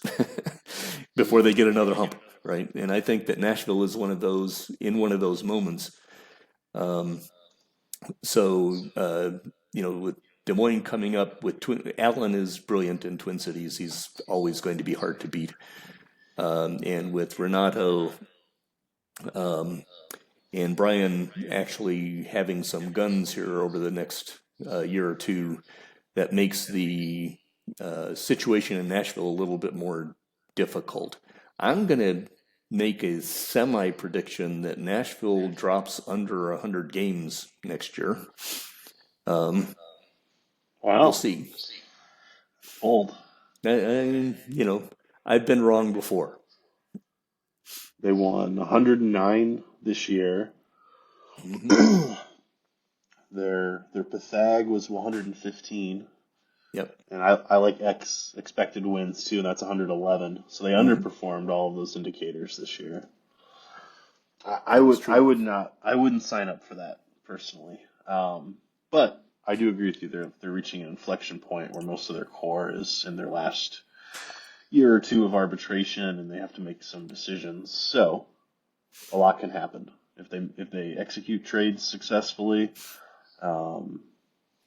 before they get another hump, right? And I think that Nashville is one of those moments. With Des Moines coming up with Allen is brilliant in Twin Cities. He's always going to be hard to beat. And with Renato and Brian actually having some guns here over the next year or two, that makes the situation in Nashville a little bit more difficult. I'm going to make a semi-prediction that Nashville drops under 100 games next year. Wow. We'll see. Bold. I've been wrong before. They won 109 this year. Mm-hmm. Their Pathag was 115. Yep. And I like expected wins too, and that's 111. So they Mm-hmm. underperformed all of those indicators this year. That is I true. would not, I wouldn't sign up for that personally. But I do agree with you. They're reaching an inflection point where most of their core is in their last year or two of arbitration, and they have to make some decisions. So a lot can happen if they execute trades successfully. Um,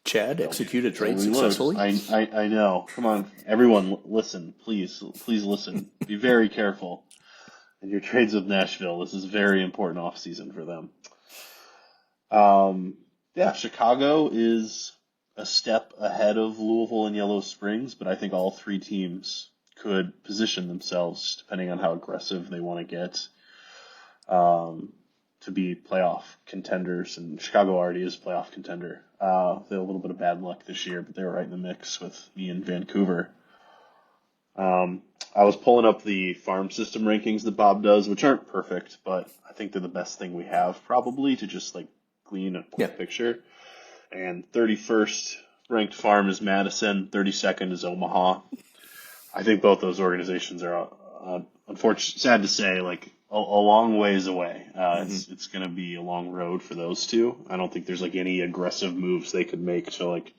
Chad they'll executed they'll trade reload. successfully. I know. Come on, everyone, listen, please listen. Be very careful in your trades with Nashville. This is a very important off season for them. Yeah, Chicago is a step ahead of Louisville and Yellow Springs, but I think all three teams could position themselves, depending on how aggressive they want to get, to be playoff contenders. And Chicago already is a playoff contender. They had a little bit of bad luck this year, but they were right in the mix with me and Vancouver. I was pulling up the farm system rankings that Bob does, which aren't perfect, but I think they're the best thing we have probably to just like glean a Yeah. quick picture. And 31st ranked farm is Madison, 32nd is Omaha. I think both those organizations are, unfortunately, sad to say, like a long ways away. Mm-hmm. It's going to be a long road for those two. I don't think there's like any aggressive moves they could make to like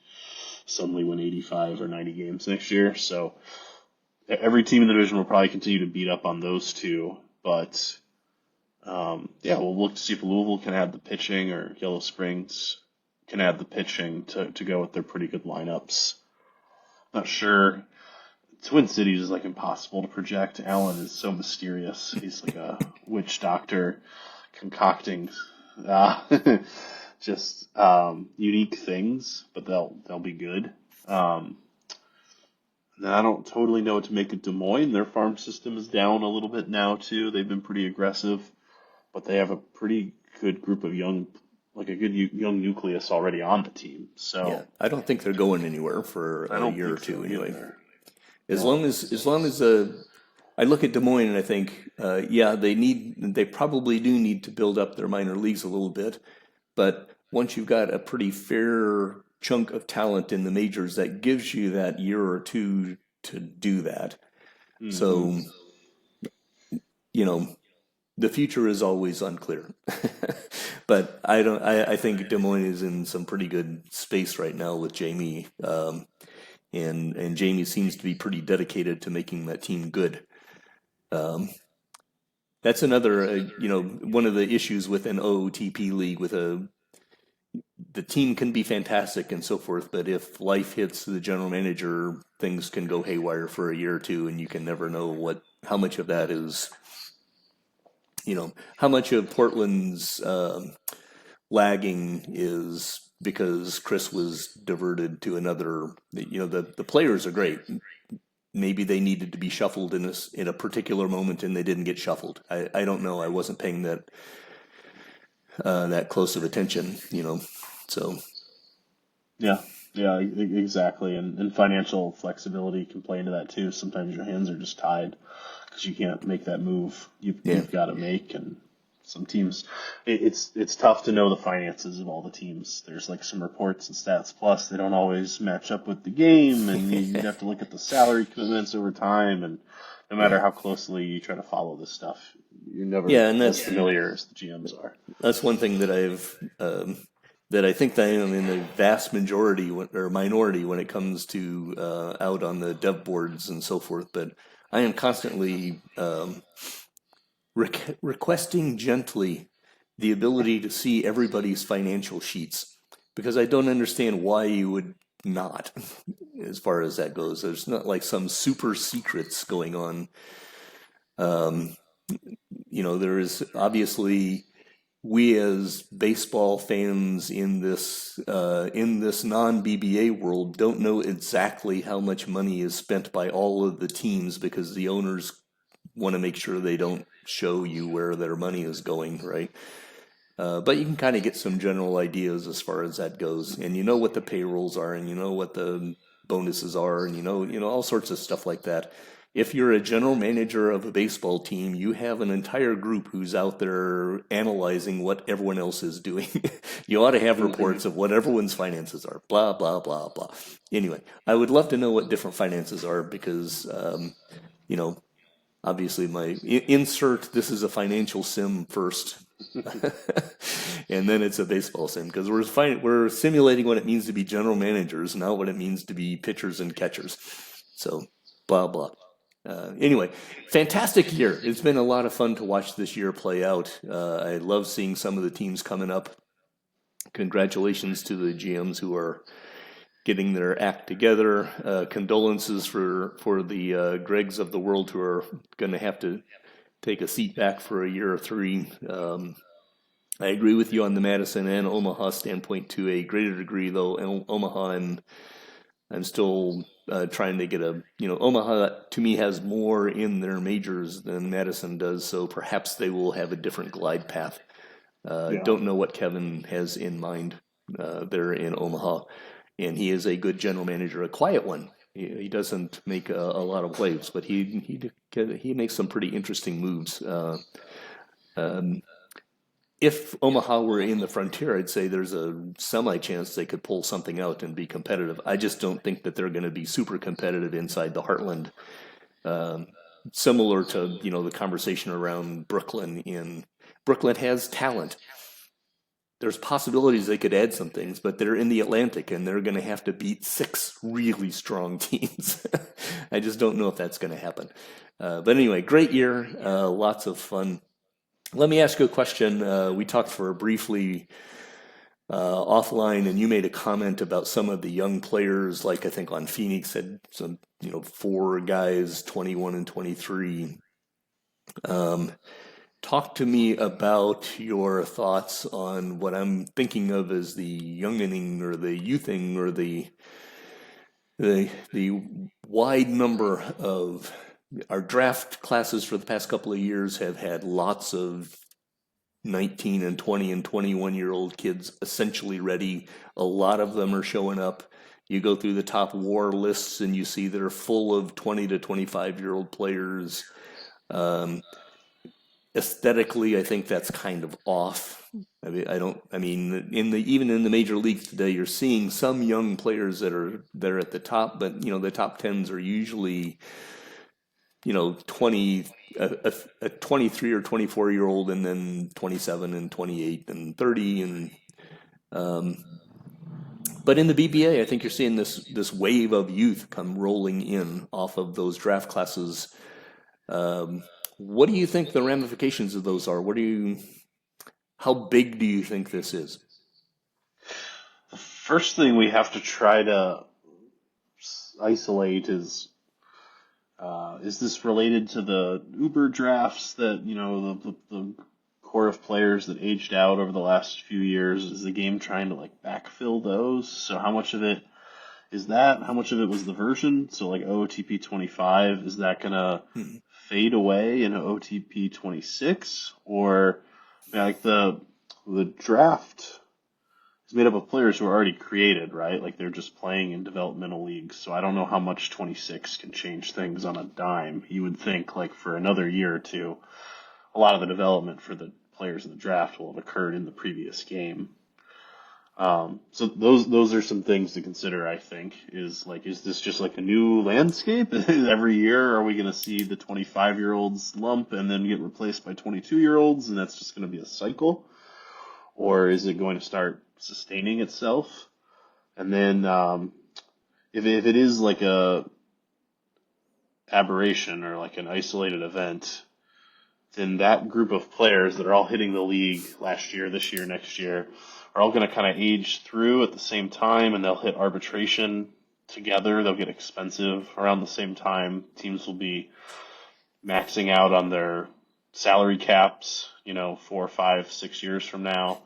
suddenly win 85 or 90 games next year. So every team in the division will probably continue to beat up on those two, but yeah, we'll look to see if Louisville can add the pitching or Yellow Springs can add the pitching to go with their pretty good lineups. Not sure. Twin Cities is like impossible to project. Allen is so mysterious. He's like a witch doctor concocting uh, just unique things, but they'll be good. Then I don't totally know what to make of Des Moines. Their farm system is down a little bit now too. They've been pretty aggressive, but they have a pretty good group of like a good young nucleus already on the team. Yeah, So I don't think they're going anywhere for I a don't year or think two so anyway. either. As No. long as I look at Des Moines and I think, yeah, they probably do need to build up their minor leagues a little bit, but once you've got a pretty fair chunk of talent in the majors, that gives you that year or two to do that. Mm-hmm. So, you know, the future is always unclear. But I don't. I think Des Moines is in some pretty good space right now with Jamie, and Jamie seems to be pretty dedicated to making that team good. Um, that's another, one of the issues with an OOTP league with the team can be fantastic and so forth, but if life hits the general manager, things can go haywire for a year or two, and you can never know how much of that is, how much of Portland's lagging is because Chris was diverted to another. The players are great. Maybe they needed to be shuffled in a particular moment and they didn't get shuffled. I don't know. I wasn't paying that close of attention. So Yeah, yeah, exactly. And financial flexibility can play into that too. Sometimes your hands are just tied because you can't make that move yeah, you've got to make. And some teams, it's tough to know the finances of all the teams. There's like some reports and stats plus they don't always match up with the game, and you have to look at the salary commitments over time. And no matter yeah, how closely you try to follow this stuff, you're never yeah, and as familiar as the GMs are. that's one thing that I think that I am in the vast majority or minority when it comes to out on the dev boards and so forth. But I am constantly requesting gently the ability to see everybody's financial sheets because I don't understand why you would not, as far as that goes. There's not like some super secrets going on. There is obviously we as baseball fans in this non BBA world don't know exactly how much money is spent by all of the teams because the owners want to make sure they don't show you where their money is going, right? But you can kind of get some general ideas as far as that goes, and you know what the payrolls are, and you know what the bonuses are, and all sorts of stuff like that. If you're a general manager of a baseball team, you have an entire group who's out there analyzing what everyone else is doing. You ought to have reports of what everyone's finances are, blah, blah, blah, blah. Anyway, I would love to know what different finances are because, obviously my insert, this is a financial sim first. And then it's a baseball sim because we're simulating what it means to be general managers, not what it means to be pitchers and catchers. So, blah, blah. Anyway, fantastic year. It's been a lot of fun to watch this year play out. I love seeing some of the teams coming up. Congratulations to the GMs who are getting their act together. Condolences for the Gregs of the world who are going to have to take a seat back for a year or three. I agree with you on the Madison and Omaha standpoint to a greater degree, though. Omaha, I'm still trying to get Omaha to me has more in their majors than Madison does, so perhaps they will have a different glide path. Don't know what Kevin has in mind there in Omaha, and he is a good general manager, a quiet one. He doesn't make a lot of waves, but he makes some pretty interesting moves. If Omaha were in the Frontier, I'd say there's a semi-chance they could pull something out and be competitive. I just don't think that they're going to be super competitive inside the Heartland. Similar to, the conversation around Brooklyn. Brooklyn has talent. There's possibilities they could add some things, but they're in the Atlantic and they're going to have to beat 6 really strong teams. I just don't know if that's going to happen. But anyway, great year. Lots of fun. Let me ask you a question. We talked for briefly offline, and you made a comment about some of the young players, like I think on Phoenix had some, 4 guys, 21 and 23. Talk to me about your thoughts on what I'm thinking of as the youngening or the youthing or the wide number of our draft classes for the past couple of years have had lots of 19 and 20 and 21-year-old kids essentially ready. A lot of them are showing up. You go through the top WAR lists and you see they're full of 20 to 25-year-old players. Aesthetically, I think that's kind of off. Even in the major leagues today, you're seeing some young players that are at the top, but the top 10s are usually 20, a 23 or 24-year-old, and then 27 and 28 and 30, and but in the BBA, I think you're seeing this wave of youth come rolling in off of those draft classes. What do you think the ramifications of those are? How big do you think this is? The first thing we have to try to isolate is this related to the Uber drafts that, the core of players that aged out over the last few years? Is the game trying to backfill those? So how much of it is that? How much of it was the version? So OTP 25, is that going to fade away in OTP 26? Or the draft is made up of players who are already created, right? They're just playing in developmental leagues. So I don't know how much 26 can change things on a dime. You would think for another year or two, a lot of the development for the players in the draft will have occurred in the previous game. So those are some things to consider, I think. Is this just a new landscape? Every year are we going to see the 25-year-olds lump and then get replaced by 22-year-olds, and that's just going to be a cycle? Or is it going to start sustaining itself? And then if it is a aberration or an isolated event, then that group of players that are all hitting the league last year, this year, next year, are all going to kind of age through at the same time, and they'll hit arbitration together. They'll get expensive around the same time. Teams will be maxing out on their salary caps, 4, 5, 6 years from now.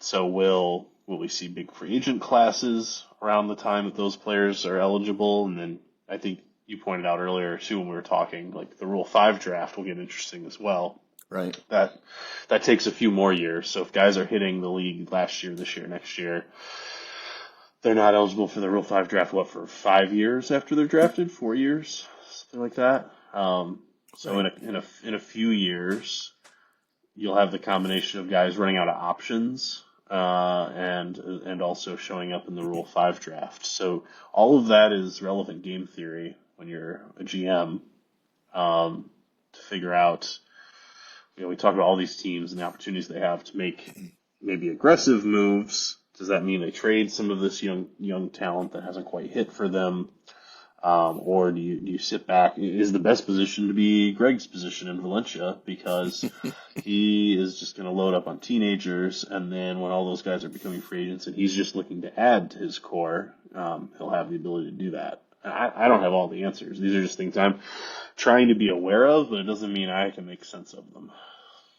So will we see big free agent classes around the time that those players are eligible? And then I think you pointed out earlier too when we were talking, the Rule 5 draft will get interesting as well. Right. That takes a few more years. So if guys are hitting the league last year, this year, next year, they're not eligible for the Rule 5 draft, what, for 5 years after they're drafted? 4 years? Something like that. So Right. in a few years, you'll have the combination of guys running out of options and also showing up in the Rule 5 draft. So all of that is relevant game theory when you're a GM to figure out. We talk about all these teams and the opportunities they have to make maybe aggressive moves. Does that mean they trade some of this young talent that hasn't quite hit for them? Or do you sit back? Is the best position to be Greg's position in Valencia because he is just going to load up on teenagers, and then when all those guys are becoming free agents and he's just looking to add to his core, he'll have the ability to do that. I don't have all the answers. These are just things I'm trying to be aware of, but it doesn't mean I can make sense of them.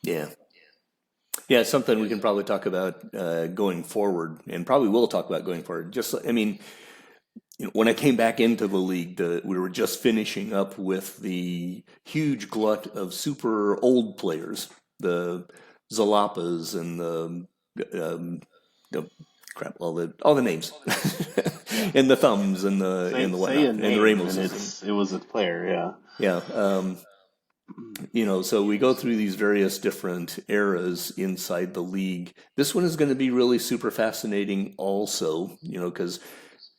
Yeah. Yeah, it's something we can probably talk about going forward, and probably will talk about going forward. I mean, when I came back into the league, we were just finishing up with the huge glut of super old players, the Zalapas and the crap, all the names, and the Thumbs and the whatnot, and the Ramoses. It was a player, yeah. So we go through these various different eras inside the league. This one is going to be really super fascinating also, because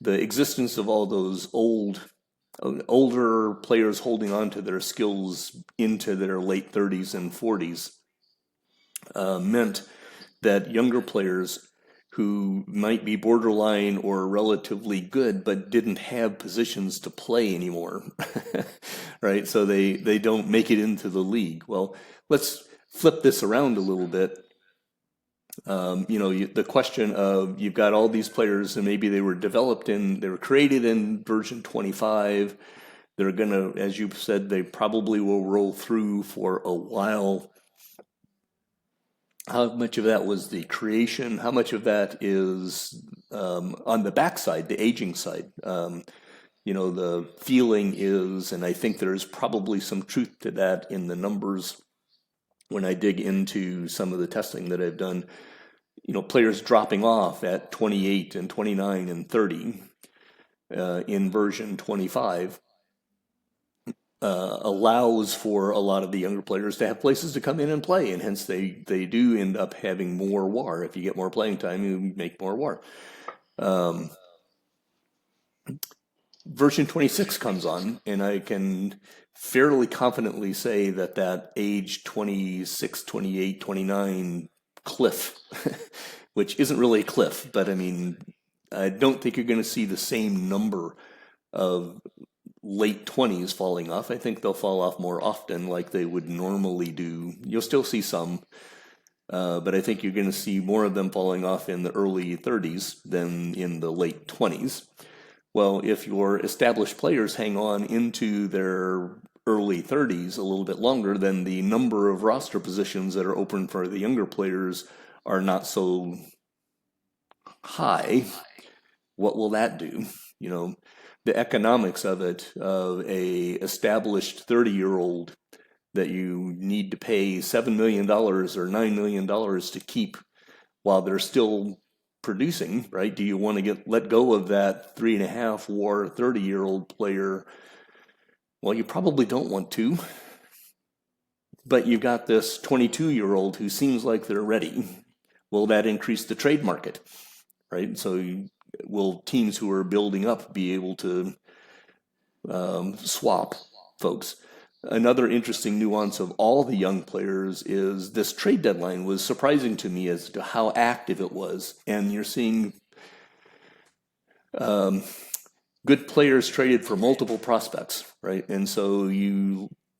the existence of all those older players holding on to their skills into their late 30s and 40s meant that younger players who might be borderline or relatively good but didn't have positions to play anymore, right? So they don't make it into the league. Well, let's flip this around a little bit. The question of you've got all these players and maybe they were created in version 25. They're going to, as you said, they probably will roll through for a while. How much of that was the creation? How much of that is on the backside, the aging side? The feeling is, and I think there's probably some truth to that in the numbers when I dig into some of the testing that I've done. Players dropping off at 28 and 29 and 30 in version 25 allows for a lot of the younger players to have places to come in and play, and hence they do end up having more WAR. If you get more playing time, you make more WAR. Version 26 comes on, and I can fairly confidently say that age 26, 28, 29 cliff, which isn't really a cliff, but I mean, I don't think you're going to see the same number of late 20s falling off. I think they'll fall off more often like they would normally do. You'll still see some, but I think you're going to see more of them falling off in the early 30s than in the late 20s. Well, if your established players hang on into their early 30s a little bit longer, then the number of roster positions that are open for the younger players are not so high. What will that do? The economics of it, of a established 30-year-old that you need to pay $7 million or $9 million to keep while they're still producing, right? Do you want to let go of that 3.5 WAR 30-year-old player? Well, you probably don't want to, but you've got this 22-year-old who seems like they're ready. Will that increase the trade market, right? So will teams who are building up be able to swap folks? Another interesting nuance of all the young players is this trade deadline was surprising to me as to how active it was. And you're seeing good players traded for multiple prospects, right? And so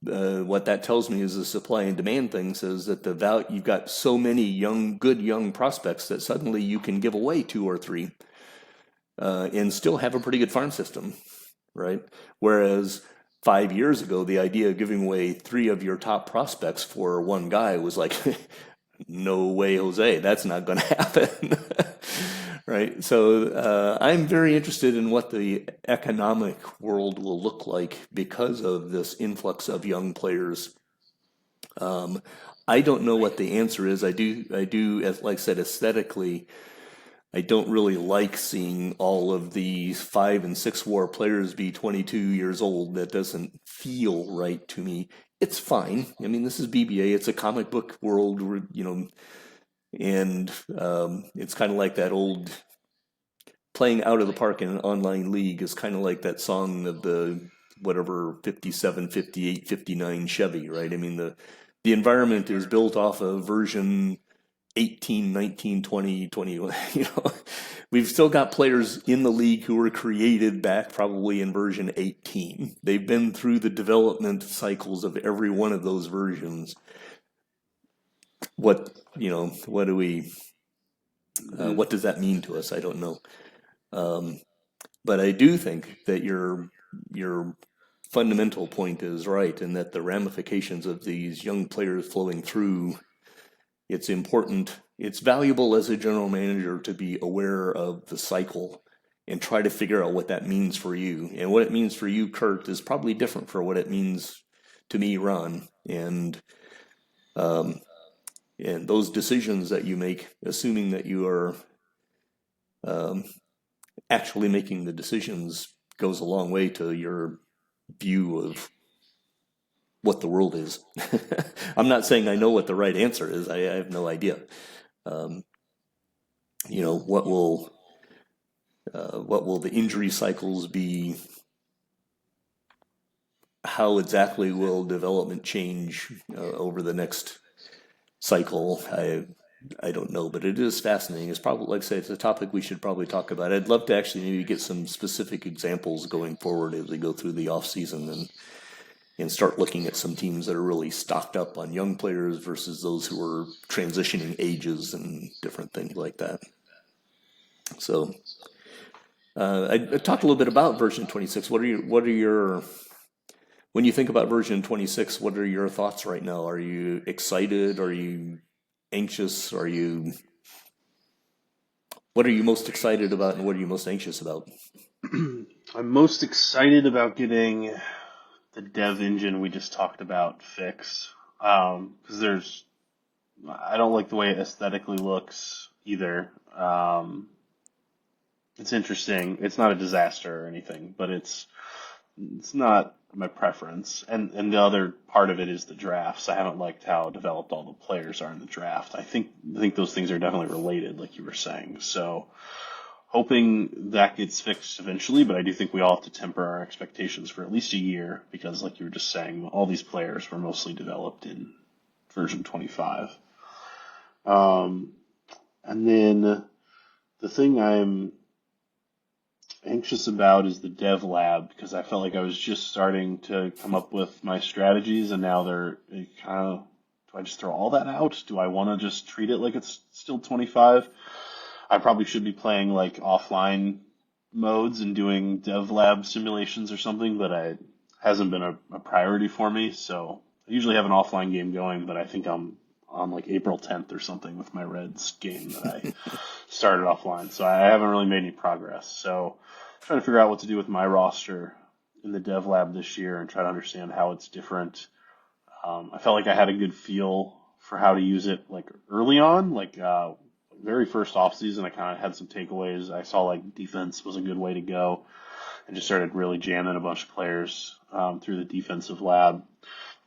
what that tells me is the supply and demand thing says that you've got so many good young prospects that suddenly you can give away 2 or 3 and still have a pretty good farm system, right? Whereas 5 years ago, the idea of giving away 3 of your top prospects for one guy was like, no way, Jose, that's not going to happen, right? So I'm very interested in what the economic world will look like because of this influx of young players. I don't know what the answer is. I do, as like I said, aesthetically, I don't really like seeing all of the 5 and 6 war players be 22 years old. That doesn't feel right to me. It's fine. I mean, this is BBA. It's a comic book world, and it's kind of like that old playing out of the park in an online league is kind of like that song of the whatever 57, 58, 59 Chevy, right? I mean, the environment is built off of version 18, 19, 20, 21. We've still got players in the league who were created back probably in version 18. They've been through the development cycles of every one of those versions. What do we, what does that mean to us? I don't know. But I do think that your fundamental point is right, and that the ramifications of these young players flowing through, it's important, it's valuable as a general manager to be aware of the cycle and try to figure out what that means for you. And what it means for you, Kurt, is probably different for what it means to me, Ron. And those decisions that you make, assuming that you are actually making the decisions, goes a long way to your view of what the world is. I'm not saying I know what the right answer is. I have no idea. What will the injury cycles be? How exactly will development change over the next cycle? I don't know, but it is fascinating. It's probably, like I say, it's a topic we should probably talk about. I'd love to actually maybe get some specific examples going forward as we go through the off season and start looking at some teams that are really stocked up on young players versus those who are transitioning ages and different things like that. So I talked a little bit about version 26. What are your when you think about version 26, what are your thoughts right now? Are you excited? Are you anxious? What are you most excited about, and what are you most anxious about? I'm most excited about getting the dev engine we just talked about fixed. Because I don't like the way it aesthetically looks either. It's interesting. It's not a disaster or anything, but it's not my preference. And the other part of it is the drafts. I haven't liked how developed all the players are in the draft. I think those things are definitely related, like you were saying. So hoping that gets fixed eventually, but I do think we all have to temper our expectations for at least a year because, like you were just saying, all these players were mostly developed in version 25. And then the thing I'm anxious about is the dev lab, because I felt like I was just starting to come up with my strategies, and now do I just throw all that out? Do I want to just treat it like it's still 25? I probably should be playing like offline modes and doing dev lab simulations or something, but it hasn't been a priority for me. So I usually have an offline game going, but I think I'm on like April 10th or something with my Reds game that I started offline. So I haven't really made any progress. So I'm trying to figure out what to do with my roster in the dev lab this year and try to understand how it's different. I felt like I had a good feel for how to use it like early on, like very first offseason. I kind of had some takeaways. I saw like defense was a good way to go and just started really jamming a bunch of players through the defensive lab.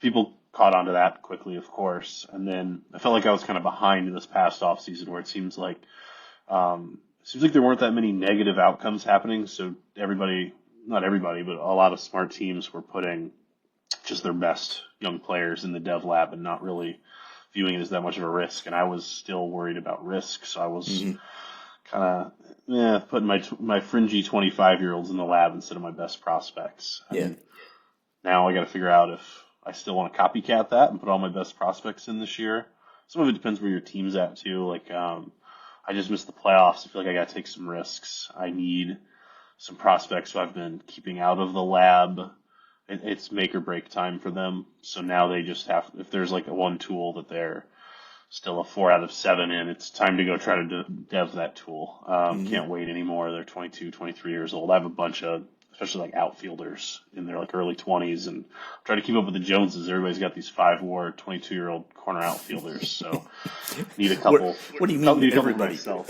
People caught on to that quickly, of course. And then I felt like I was kind of behind this past offseason where it seems like there weren't that many negative outcomes happening. So not everybody, but a lot of smart teams were putting just their best young players in the dev lab and not really viewing it as that much of a risk. And I was still worried about risk. So I was kind of putting my fringy 25-year-olds in the lab instead of my best prospects. And now I got to figure out if I still want to copycat that and put all my best prospects in this year. Some of it depends where your team's at too. Like, I just missed the playoffs. I feel like I got to take some risks. I need some prospects who I've been keeping out of the lab. It's make or break time for them. So now they just have, if there's like a one tool that they're still a 4 out of 7 in, it's time to go try to dev that tool. Can't wait anymore. They're 22, 23 years old. I have a bunch of especially like outfielders in their like early 20s, and try to keep up with the Joneses. Everybody's got these 5 WAR, 22-year-old corner outfielders, so need a couple. What do you mean, Need a couple everybody? myself.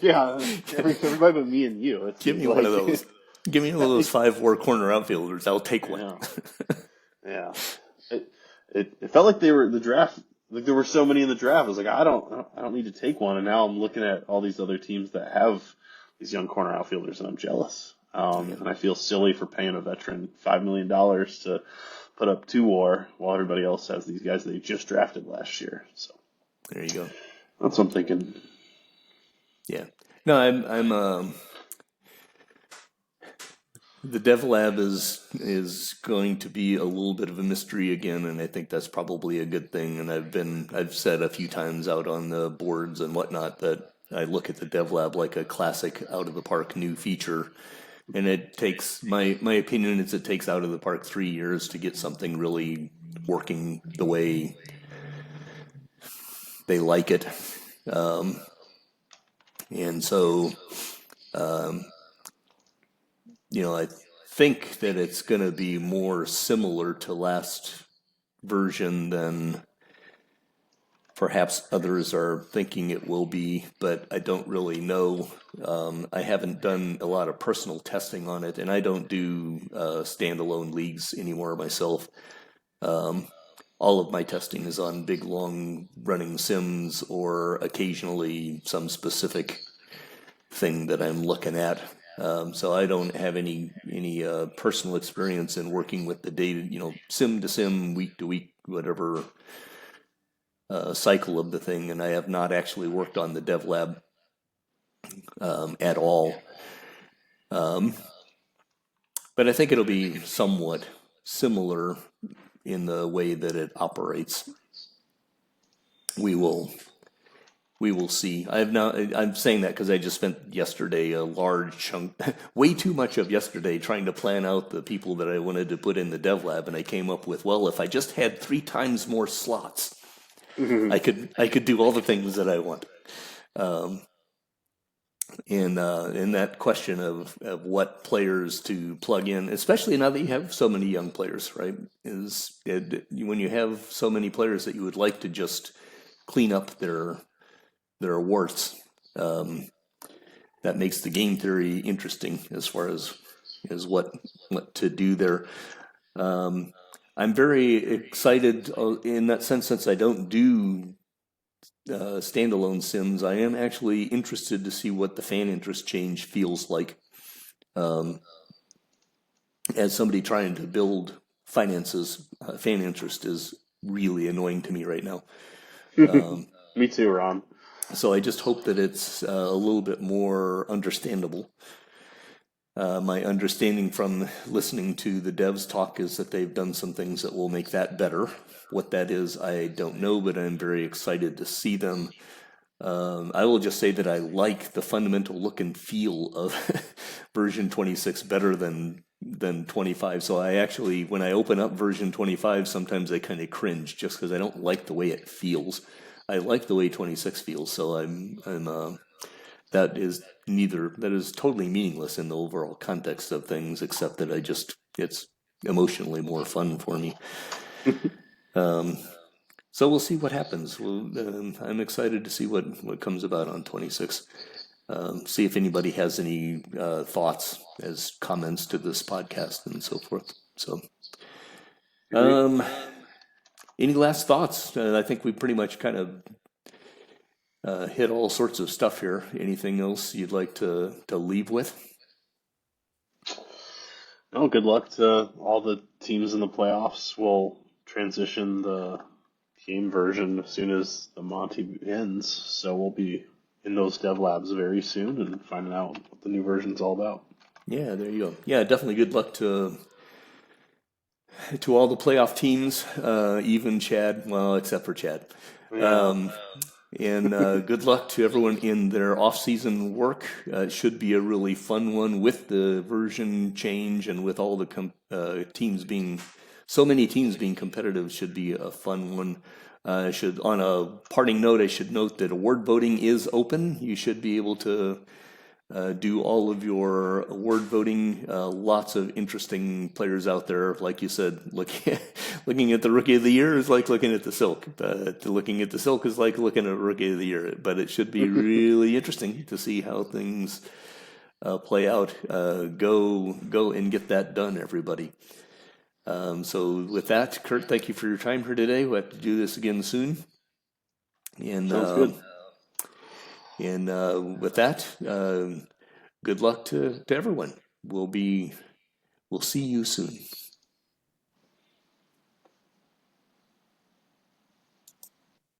Yeah, everybody but me and you. It Give me seems one of like. those. Give me one of those 5 WAR corner outfielders. I'll take one. Yeah. Yeah. It felt like they were the draft. Like there were so many in the draft. I was like, I don't need to take one. And now I'm looking at all these other teams that have these young corner outfielders, and I'm jealous. And I feel silly for paying a veteran $5 million to put up 2 WAR while everybody else has these guys they just drafted last year. So There you go. that's what I'm thinking. Yeah. No, I'm the dev lab is going to be a little bit of a mystery again, and I think that's probably a good thing. And I've said a few times out on the boards and whatnot that I look at the dev lab like a classic out of the park new feature. And it takes my opinion is it takes out of the park 3 years to get something really working the way they like it. And so I think that it's going to be more similar to last version than perhaps others are thinking it will be, but I don't really know. I haven't done a lot of personal testing on it, and I don't do standalone leagues anymore myself. All of my testing is on big, long running sims or occasionally some specific thing that I'm looking at. So I don't have any personal experience in working with the data, sim to sim, week to week, whatever cycle of the thing, and I have not actually worked on the dev lab at all. But I think it'll be somewhat similar in the way that it operates. We will see. I'm saying that because I just spent yesterday a large chunk, way too much of yesterday, trying to plan out the people that I wanted to put in the dev lab, and I came up with, well, if I just had 3 times more slots, I could do all the things that I want. In that question of what players to plug in, especially now that you have so many young players, right? When you have so many players that you would like to just clean up their warts, that makes the game theory interesting as far as what to do there. I'm very excited in that sense, since I don't do standalone sims. I am actually interested to see what the fan interest change feels like. As somebody trying to build finances, fan interest is really annoying to me right now. Me too, Ron. So I just hope that it's a little bit more understandable. My understanding from listening to the devs talk is that they've done some things that will make that better. What that is, I don't know, but I'm very excited to see them. I will just say that I like the fundamental look and feel of version 26 better than 25. So I actually, when I open up version 25, sometimes I kind of cringe just because I don't like the way it feels. I like the way 26 feels, so that is totally meaningless in the overall context of things, except that it's emotionally more fun for me. So we'll see what happens. I'm excited to see what comes about on 26. See if anybody has any thoughts as comments to this podcast and so forth. So, any last thoughts? I think we pretty much kind of hit all sorts of stuff here. Anything else you'd like to leave with? No, good luck to all the teams in the playoffs. We'll transition the game version as soon as the Monty ends, so we'll be in those dev labs very soon and finding out what the new version's all about. Yeah, there you go. Yeah, definitely good luck to all the playoff teams, even Chad, well, except for Chad. Yeah. And good luck to everyone in their off-season work. It should be a really fun one with the version change and with all the teams being, so many teams being competitive. Should be a fun one. On a parting note, I should note that award voting is open. You should be able to do all of your award voting. Lots of interesting players out there. Like you said, looking at the Rookie of the Year is like looking at the Silk. Looking at the Silk is like looking at Rookie of the Year. But it should be really interesting to see how things play out. Go and get that done, everybody. So with that, Kurt, thank you for your time here today. We'll have to do this again soon. And Sounds good. with that, good luck to everyone. We'll see you soon.